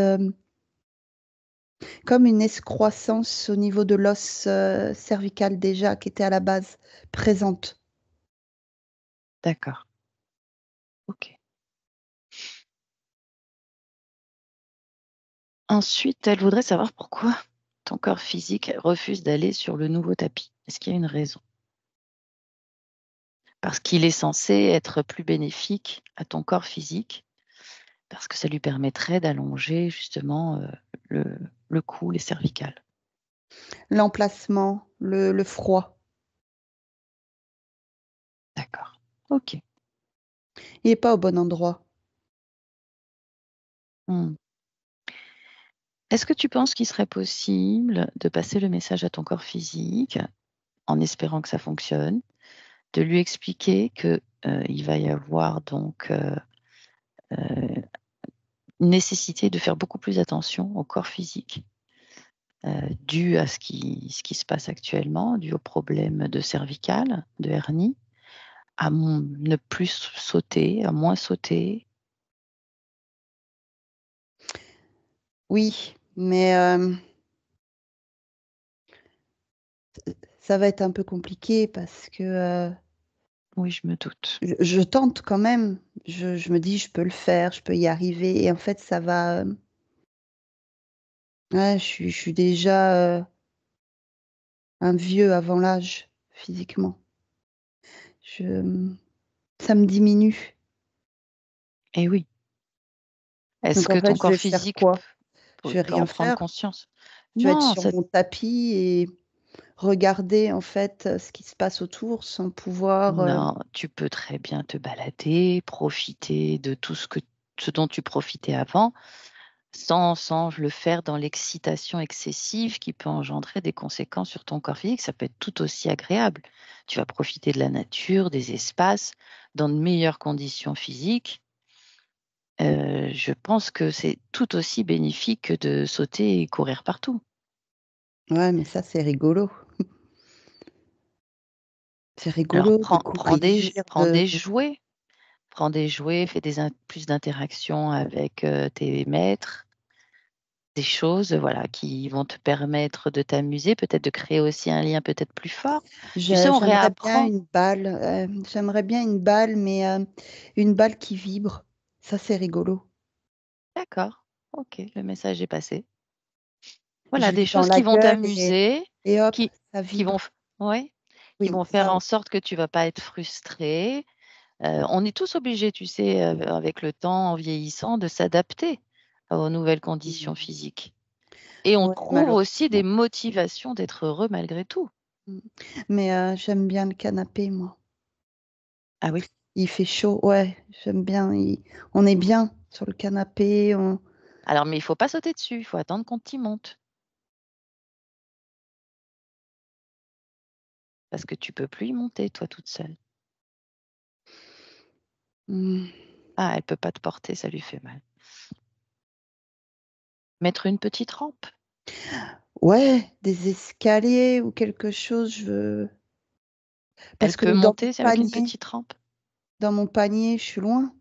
comme une excroissance au niveau de l'os cervical déjà qui était à la base présente. d'accord, ok. Ensuite, elle voudrait savoir pourquoi ton corps physique refuse d'aller sur le nouveau tapis. Est-ce qu'il y a une raison? Parce qu'il est censé être plus bénéfique à ton corps physique, parce que ça lui permettrait d'allonger justement le, le cou, les cervicales. L'emplacement, le froid. D'accord, ok. Il n'est pas au bon endroit. Hmm. Est-ce que tu penses qu'il serait possible de passer le message à ton corps physique en espérant que ça fonctionne, de lui expliquer que il va y avoir donc euh, une nécessité de faire beaucoup plus attention au corps physique dû à ce qui se passe actuellement, dû au problème de cervical, de hernie, ne plus sauter, à moins sauter. Oui, mais ça va être un peu compliqué parce que Oui, je me doute. Je tente quand même. Je me dis, je peux le faire, je peux y arriver. Et en fait, ça va. Ouais, je suis déjà un vieux avant l'âge, physiquement. Je, ça me diminue. Et oui. Est-ce Donc que en fait, ton je corps vais faire physique quoi? Je vais peut en rien prendre faire. conscience? Je vais être Non, sur ça, mon tapis et regarder en fait ce qui se passe autour sans pouvoir. non, tu peux très bien te balader, profiter de tout ce dont tu profitais avant, sans le faire dans l'excitation excessive qui peut engendrer des conséquences sur ton corps physique. Ça peut être tout aussi agréable. Tu vas profiter de la nature, des espaces, dans de meilleures conditions physiques. Je pense que c'est tout aussi bénéfique que de sauter et courir partout. Ouais, mais ça, c'est rigolo. C'est Alors rigolo de courir, prends des jouets. Prends des jouets, fais plus d'interactions avec tes maîtres, des choses voilà, qui vont te permettre de t'amuser, peut-être de créer aussi un lien peut-être plus fort. Tu sais, on J'aimerais bien réapprend. une balle. J'aimerais bien une balle, mais une balle qui vibre. Ça, c'est rigolo. D'accord, ok, le message est passé. Voilà, Je des l'ai dans choses la qui vont gueule t'amuser, et hop, qui, ça qui vont, vibre. ouais, qui Oui, vont faire ça, en sorte que tu vas pas être frustré. On est tous obligés, tu sais, avec le temps, en vieillissant, de s'adapter aux nouvelles conditions mm, physiques. Et on ouais, trouve aussi des malheureusement. motivations d'être heureux malgré tout. Mm. Mais j'aime bien le canapé, moi. Ah oui. Il fait chaud, ouais, j'aime bien. On est bien sur le canapé. Alors, mais il faut pas sauter dessus, il faut attendre qu'on t'y monte. Parce que tu peux plus y monter, toi, toute seule. Mm. Ah, elle peut pas te porter, ça lui fait mal. Mettre une petite rampe. Ouais, des escaliers ou quelque chose. Elle Parce peut que monter avec une petite rampe. dans mon panier, je suis loin.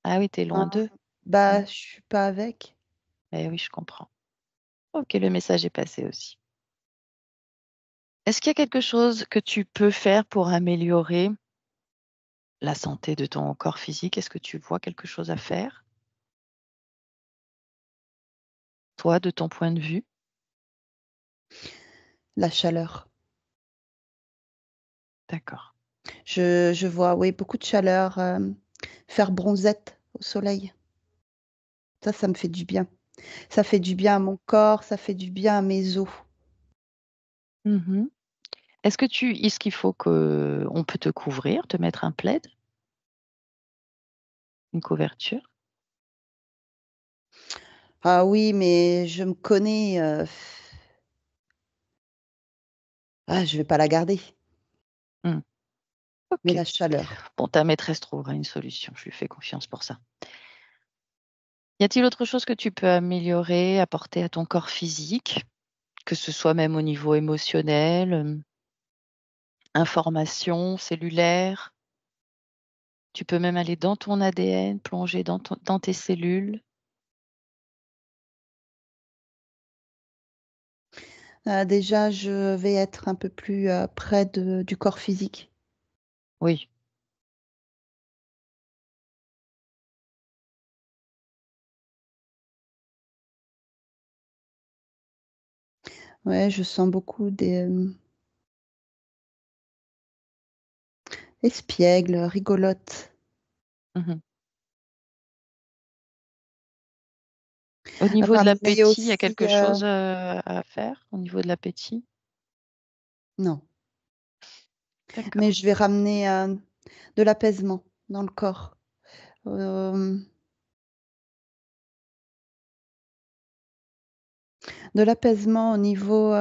Ah oui, t'es loin Hein. d'eux. Mm. Bah, je suis pas avec. Eh oui, je comprends. Ok, le message est passé aussi. Est-ce qu'il y a quelque chose que tu peux faire pour améliorer la santé de ton corps physique? Est-ce que tu vois quelque chose à faire, toi, de ton point de vue? La chaleur. D'accord. Je vois, oui, beaucoup de chaleur. Faire bronzette au soleil. Ça me fait du bien. Ça fait du bien à mon corps, ça fait du bien à mes os. Mhm. Est-ce qu'il faut que on peut te couvrir, te mettre un plaid, une couverture? Ah oui, mais je me connais. Ah, je vais pas la garder. Hmm. Mais Ok. la chaleur. Bon, ta maîtresse trouvera une solution. Je lui fais confiance pour ça. Y a-t-il autre chose que tu peux améliorer, apporter à ton corps physique, que ce soit même au niveau émotionnel, information cellulaire? Tu peux même aller dans ton ADN, plonger dans tes cellules. Déjà, je vais être un peu plus près du corps physique. Oui. Ouais, je sens beaucoup des espiègles, rigolotes. Mhm. Au À niveau de ramener l'appétit, il y a aussi. quelque chose à faire au niveau de l'appétit? Non, mais D'accord. je vais ramener de l'apaisement dans le corps. Euh, de l'apaisement au niveau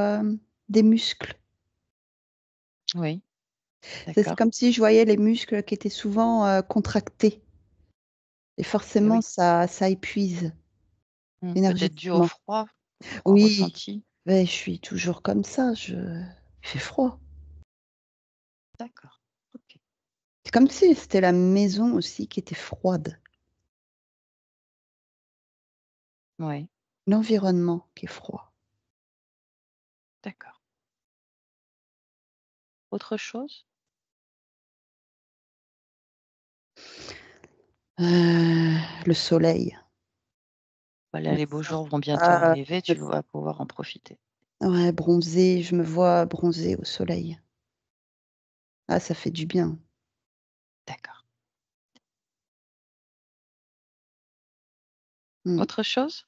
des muscles. Oui, C'est d'accord. comme si je voyais les muscles qui étaient souvent contractés. Et Eh forcément, oui. ça épuise Peut-être dû au énergétiquement. froid, froid Oui, ressenti. mais je suis toujours comme ça. Il fait froid. D'accord. Ok. C'est comme si c'était la maison aussi qui était froide. Oui, L'environnement qui est froid. d'accord. Autre chose? Le soleil. Voilà, les beaux jours vont bientôt Ah, arriver, tu vas pouvoir en profiter. ouais, bronzer, je me vois bronzer au soleil. Ah, ça fait du bien. D'accord. Mm. Autre chose?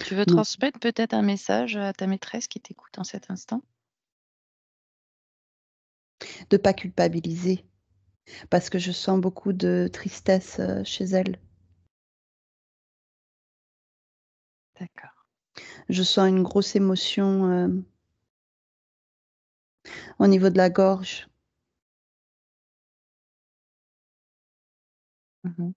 Tu veux Non, transmettre peut-être un message à ta maîtresse qui t'écoute en cet instant? de pas culpabiliser, parce que je sens beaucoup de tristesse chez elle. D'accord. Je sens une grosse émotion au niveau de la gorge. Mhm.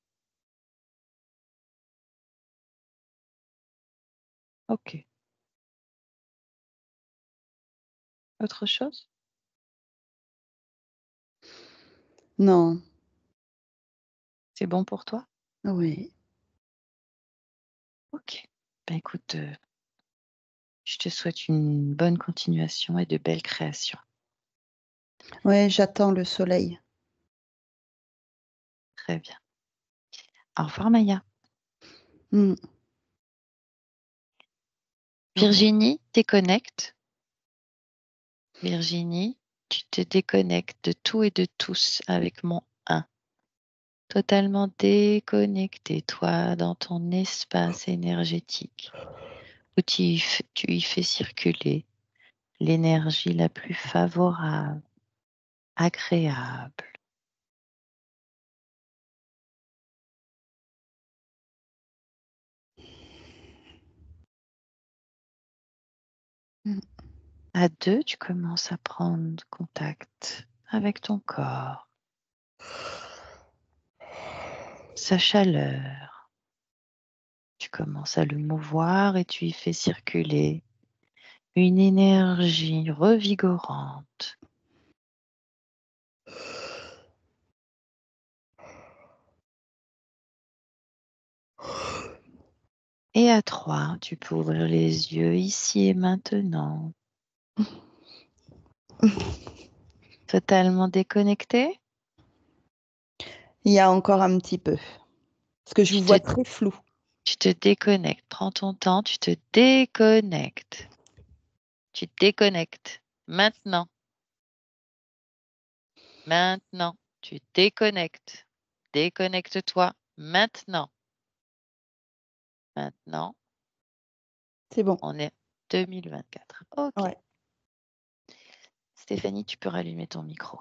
Ok. Autre chose? Non, C'est bon pour toi? oui. Ok. Ben écoute, je te souhaite une bonne continuation et de belles créations. Ouais, j'attends le soleil. Très bien. Au revoir, Maya. Mm. Au revoir. Virginie, déconnecte. Virginie, tu te déconnectes de tout et de tous avec mon 1. Totalement déconnecté, toi, dans ton espace énergétique, où tu y fais circuler l'énergie la plus favorable, agréable. Mm. À 2, tu commences à prendre contact avec ton corps, sa chaleur. Tu commences à le mouvoir et tu y fais circuler une énergie revigorante. Et à 3, tu peux ouvrir les yeux ici et maintenant, totalement déconnecté. Il y a encore un petit peu, parce que je Tu vous te, vois très flou. tu te déconnectes. Prends ton temps, tu te déconnectes. Tu te déconnectes. Maintenant. Maintenant. Tu déconnectes. Déconnecte-toi. Maintenant. Maintenant. C'est bon. On est 2024. Ok. Ouais. Stéphanie, tu peux rallumer ton micro.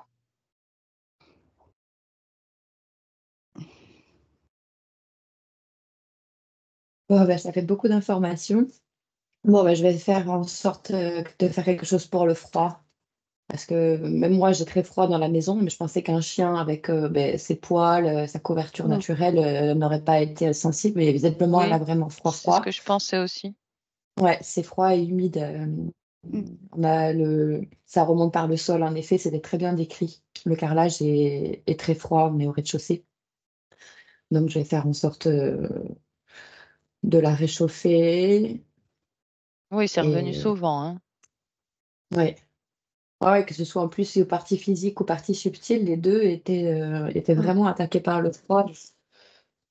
Bon, bah, ça fait beaucoup d'informations. Bon, bah, je vais faire en sorte de faire quelque chose pour le froid. Parce que même moi, j'ai très froid dans la maison, mais je pensais qu'un chien avec ben, ses poils, sa couverture Mm. naturelle n'aurait pas été sensible. Mais visiblement, elle a Oui, vraiment froid, c'est ce froid. que je pensais aussi. Ouais, c'est froid et humide. Mm. Ça remonte par le sol, en effet, c'était très bien décrit. Le carrelage est très froid, on est au rez-de-chaussée. Donc, je vais faire en sorte de la réchauffer. Oui, c'est revenu Et souvent, hein. ouais. Ouais, que ce soit en plus aux parties physiques ou parties subtiles, les deux étaient Mm. vraiment attaqués par le froid.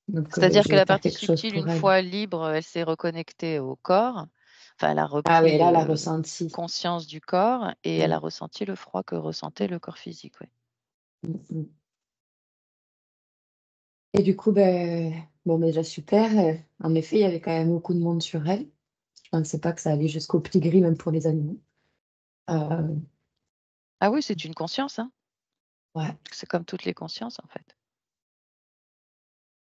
Donc, C'est-à-dire je que vais la faire partie quelque chose subtile, une pour elle. fois libre, elle s'est reconnectée au corps. Enfin, elle a Ah oui, repris là, elle a ressenti. conscience du corps et elle a Mm, ressenti le froid que ressentait le corps physique. Oui. mm, mm. Et du coup, ben, bon, déjà super. En effet, il y avait quand même beaucoup de monde sur elle. Je pensais pas que ça allait jusqu'au petit gris, même pour les animaux. Euh, Ah oui, c'est une conscience, hein. ouais. C'est comme toutes les consciences, en fait.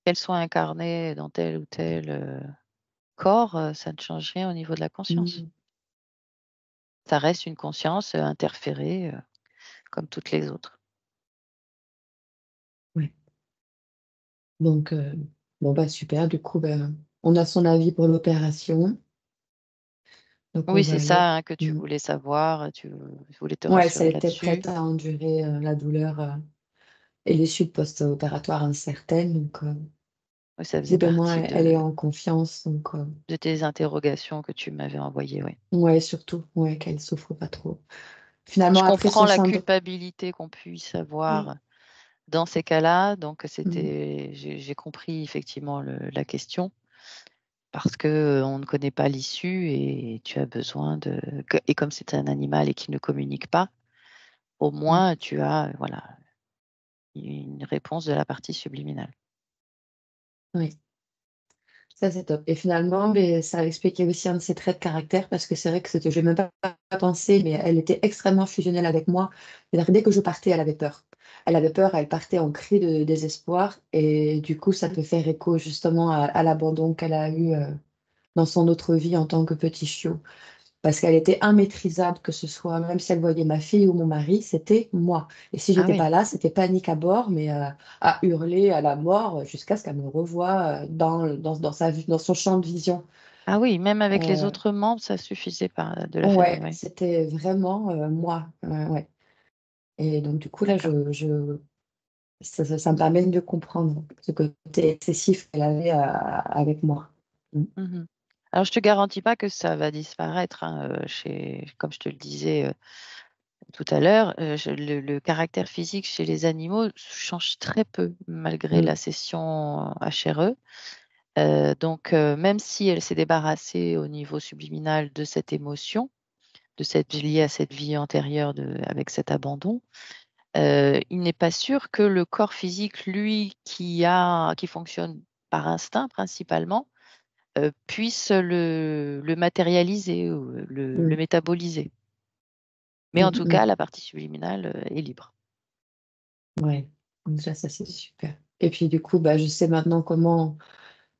Qu'elles soient incarnées dans tel ou tel corps, ça ne change rien au niveau de la conscience. Mm, Ça reste une conscience interférée comme toutes les autres. ouais. Donc, bon, bah, super. Du coup, ben, on a son avis pour l'opération. Donc, on Oui, c'est va aller. ça hein, que tu Mm. voulais savoir. Tu voulais te Ouais, ça rassurer était là-dessus. prête à endurer la douleur et les suites post-opératoires incertaines. Donc, Oui, ça faisait visiblement, partie elle est en confiance. Donc, de tes interrogations que tu m'avais envoyées. Oui. ouais, surtout, ouais, qu'elle souffre pas trop. Je Finalement, après comprends ce la champ de... culpabilité qu'on puisse Mm. avoir Dans ces cas-là, donc Mmh. j'ai compris effectivement la question parce que on ne connaît pas l'issue et tu as besoin et comme c'est un animal et qui ne communique pas, au Mmh. moins tu as voilà une réponse de la partie subliminale. Oui. Ça, c'est top. Et finalement, mais ça a expliqué aussi un de ses traits de caractère parce que c'est vrai que je n'ai même pas pensé, mais elle était extrêmement fusionnelle avec moi. C'est-à-dire, dès que je partais, elle avait peur. Elle avait peur, elle partait en cri de désespoir. Et du coup, ça peut faire écho justement à l'abandon qu'elle a eu dans son autre vie en tant que petit chiot. Parce qu'elle était immaîtrisable, que ce soit, même si elle voyait ma fille ou mon mari, c'était moi. Et si Ah j'étais oui. pas là, c'était panique à bord, mais à hurler à la mort jusqu'à ce qu'elle me revoie dans son champ de vision. Ah oui, même avec les Euh, autres membres, ça suffisait pas de la famille, ouais, oui. c'était vraiment moi. Ouais. Et donc, du coup, là, D'accord. ça me permet de comprendre ce côté excessif qu'elle avait avec moi. Mm. Mhm. Alors, je te garantis pas que ça va disparaître, hein, comme je te le disais tout à l'heure, le caractère physique chez les animaux change très peu malgré la Mm. session HRE. Donc, même si elle s'est débarrassée au niveau subliminal de cette émotion, liée à cette vie antérieure avec cet abandon, il n'est pas sûr que le corps physique, lui, qui fonctionne par instinct principalement, puisse le matérialiser ou le Mm. métaboliser. Mais en Mm. tout cas, Mm. la partie subliminale est libre. Ouais. Déjà, ça, c'est super. Et puis, du coup, bah, je sais maintenant comment.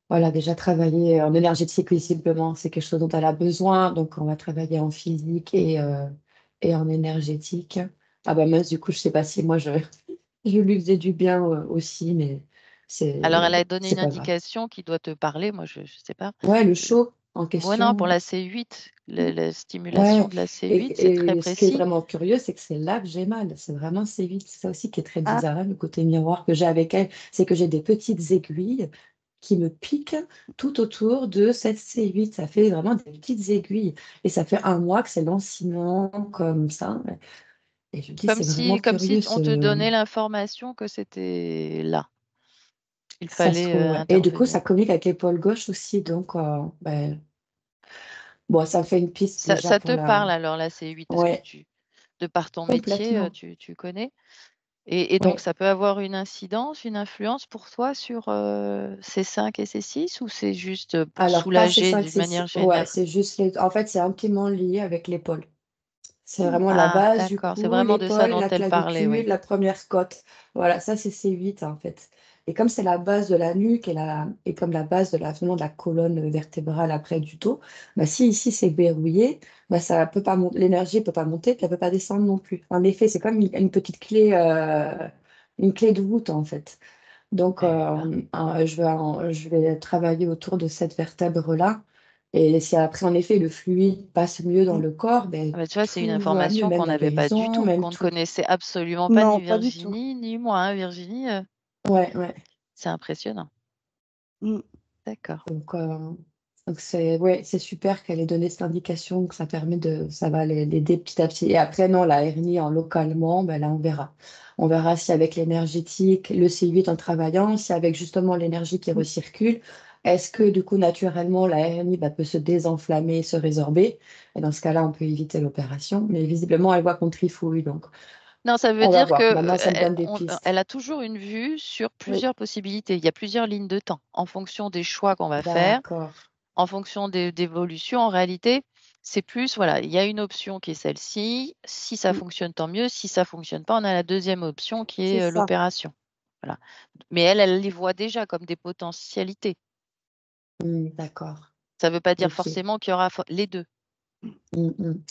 Voilà, déjà travailler en énergétique, visiblement, c'est quelque chose dont elle a besoin. Donc, on va travailler en physique et en énergétique. Ah bah mince, du coup, je sais pas si moi, je lui faisais du bien aussi, mais Alors, elle c'est a donné c'est une pas grave. indication qui doit te parler. Moi, je ne sais pas. Ouais, le show en Ouais, non, pour question. la C8, la stimulation Ouais, de la C8, c'est très et ce qui est précis. vraiment curieux, c'est que c'est là que j'ai mal. C'est vraiment C8. C'est ça aussi qui est très Ah, bizarre, hein, le côté miroir que j'ai avec elle. C'est que j'ai des petites aiguilles qui me piquent tout autour de cette C8. Ça fait vraiment des petites aiguilles. Et ça fait un mois que c'est lancinant comme ça. Et je me dis, c'est vraiment Comme si curieux, on te donnait l'information que c'était là. Il ça se fallait trouve. Ouais. Et du coup, intervenir. ça communique avec l'épaule gauche aussi. Donc, ben, bon, ça me fait une piste déjà Ça pour te la. parle alors la C8 parce que Ouais, de par ton métier, complètement. tu connais. Et donc, Ouais. ça peut avoir une incidence, une influence pour toi sur C5 et C6 ou c'est juste pour Alors, pas soulager C5, d'une manière ouais, générale? c'est juste En fait, c'est intimement lié avec l'épaule. C'est vraiment la Ah, base du d'accord, c'est cou, vraiment de ça l'épaule, dont la elle parlait, clavicule, oui. la première côte. Voilà, ça c'est C8 en fait. Et comme c'est la base de la nuque et comme la base vraiment de la colonne vertébrale après du dos, bah, si ici c'est verrouillé, bah, ça peut pas l'énergie ne peut pas monter, puis elle ne peut pas descendre non plus. En effet, c'est comme une petite clé, une clé de voûte en fait. Donc, D'accord. je vais travailler autour de cette vertèbre-là. Et si après, en effet, le fluide passe mieux dans mm. le corps, ben, Ah bah, tu vois, c'est une tout va mieux, information même qu'on la n'avait pas du guérison, tout, même qu'on ne tout. connaissait absolument pas, ni Non, pas du tout. Virginie, ni moi, hein. Virginie, Ouais, ouais. c'est impressionnant. Mm. D'accord. Donc, ouais, c'est super qu'elle ait donné cette indication, que ça permet ça va l'aider petit à petit. Et après, non, la hernie en localement, ben là, on verra. On verra si avec l'énergétique, le C8 en travaillant, si avec justement l'énergie qui Mm. recircule, est-ce que du coup, naturellement, la hernie peut se désenflammer, se résorber? Et dans ce cas-là, on peut éviter l'opération. Mais visiblement, elle voit qu'on trifouille, donc Non, ça veut on va dire que voir. Maintenant, ça me donne des elle pistes. a toujours une vue sur Oui, plusieurs possibilités. Il y a plusieurs lignes de temps en fonction des choix qu'on va faire, d'accord. en fonction d'évolution. En réalité, c'est plus, voilà, il y a une option qui est celle-ci. Si ça Mm. fonctionne, tant mieux. Si ça fonctionne pas, on a la deuxième option qui C'est est ça. l'opération. Voilà. Mais elle les voit déjà comme des potentialités. D'accord. Ça ne veut pas dire Ok. forcément qu'il y aura les deux. Mm, mm.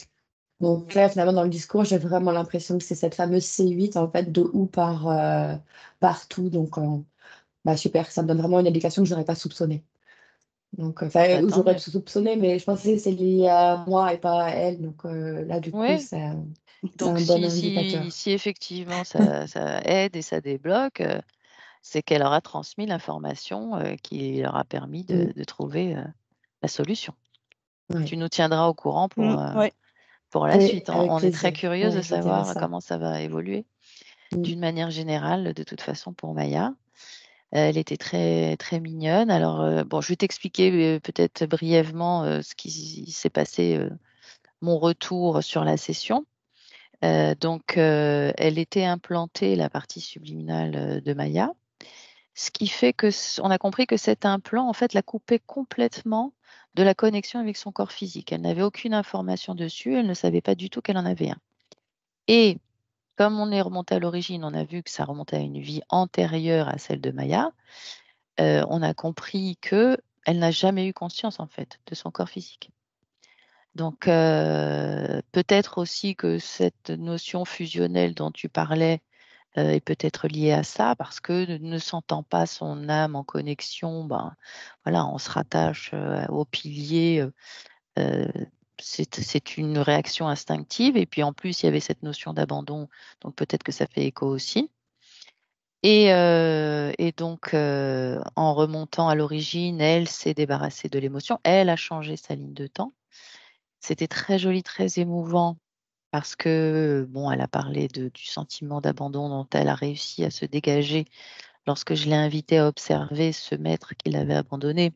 Donc là, finalement, dans le discours, j'ai vraiment l'impression que c'est cette fameuse C8, en fait, de ou partout. Donc, bah, super, ça me donne vraiment une indication que je n'aurais pas soupçonné. Donc, Ah enfin, bah, ou tant j'aurais mieux. soupçonné, mais je pensais que c'est lié à moi et pas à elle. Donc là, du coup, Oui. c'est Donc, un bon indicateur. si effectivement ça aide et ça débloque, c'est qu'elle aura transmis l'information qui leur a permis Mm, de trouver la solution. ouais. Tu nous tiendras au courant Ouais. pour la Oui, suite. avec On est très plaisir. curieuse de Ouais, je vous dirai savoir ça. comment ça va évoluer. Mmh. d'une manière générale, de toute façon, pour Maya. Elle était très, très mignonne. Alors, bon, je vais t'expliquer peut-être brièvement ce qui s'est passé, mon retour sur la session. Donc, elle était implantée, la partie subliminale de Maya, ce qui fait que on a compris que cet implant, en fait, la coupait complètement de la connexion avec son corps physique. Elle n'avait aucune information dessus, elle ne savait pas du tout qu'elle en avait un. Et comme on est remonté à l'origine, on a vu que ça remontait à une vie antérieure à celle de Maya. On a compris que elle n'a jamais eu conscience, en fait, de son corps physique. Donc, peut-être aussi que cette notion fusionnelle dont tu parlais est peut-être liée à ça, parce que ne sentant pas son âme en connexion, ben, voilà, on se rattache au pilier. Euh, c'est une réaction instinctive. Et puis en plus, il y avait cette notion d'abandon, donc peut-être que ça fait écho aussi. Et donc, en remontant à l'origine, elle s'est débarrassée de l'émotion. Elle a changé sa ligne de temps. C'était très joli, très émouvant parce que, bon, elle a parlé du sentiment d'abandon dont elle a réussi à se dégager lorsque je l'ai invitée à observer ce maître qui l'avait abandonné.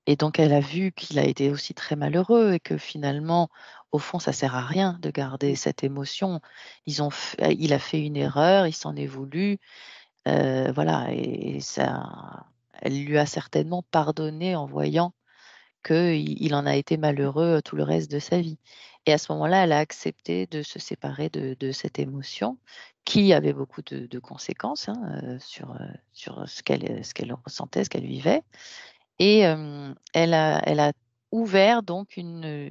Et donc, elle a vu qu'il a été aussi très malheureux et que finalement, au fond, ça sert à rien de garder cette émotion. Il a fait une erreur, il s'en est voulu. Voilà, et ça, elle lui a certainement pardonné en voyant qu'il en a été malheureux tout le reste de sa vie. Et à ce moment-là, elle a accepté de se séparer de cette émotion qui avait beaucoup de conséquences hein, sur ce qu'elle ressentait, ce qu'elle vivait. Et elle a ouvert donc une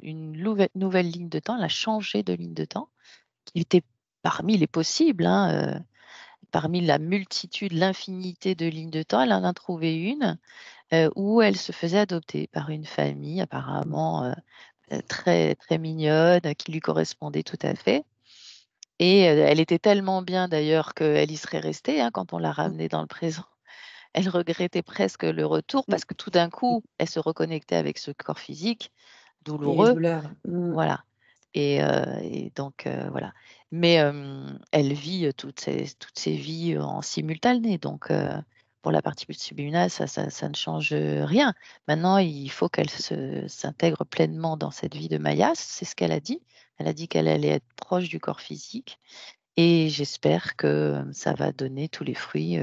nouvelle ligne de temps, elle a changé de ligne de temps, qui était parmi les possibles, hein, parmi la multitude, l'infinité de lignes de temps, elle en a trouvé une où elle se faisait adopter par une famille apparemment très, très mignonne, qui lui correspondait tout à fait. Et elle était tellement bien d'ailleurs qu'elle y serait restée hein, quand on l'a ramenée dans le présent. Elle regrettait presque le retour parce que tout d'un coup, elle se reconnectait avec ce corps physique Et les douloureux. douleurs. Voilà. Et donc, voilà. Mais elle vit toutes ces vies en simultané. Donc, pour la partie subliminale, ça ne change rien. Maintenant, il faut qu'elle s'intègre pleinement dans cette vie de Maya. C'est ce qu'elle a dit. Elle a dit qu'elle allait être proche du corps physique. Et j'espère que ça va donner tous les fruits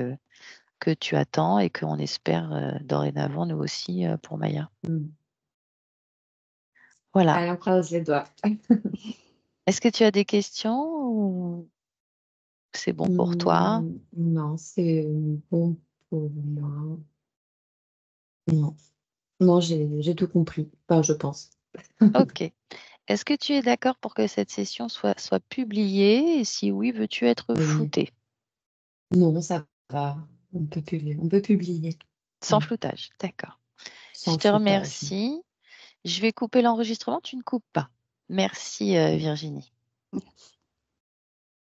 que tu attends et qu'on espère dorénavant, nous aussi, pour Maya. Voilà. Allez, on croise les doigts. Est-ce que tu as des questions ou c'est bon pour toi? Non, c'est bon pour moi. Non, non, j'ai tout compris. Enfin, je pense. Ok. Est-ce que tu es d'accord pour que cette session soit publiée? Et si oui, veux-tu être Oui. flouté? Non, ça va. On peut publier. On peut publier. Sans floutage, d'accord. Je Sans te floutage. remercie. Je vais couper l'enregistrement, tu ne coupes pas. Merci Virginie.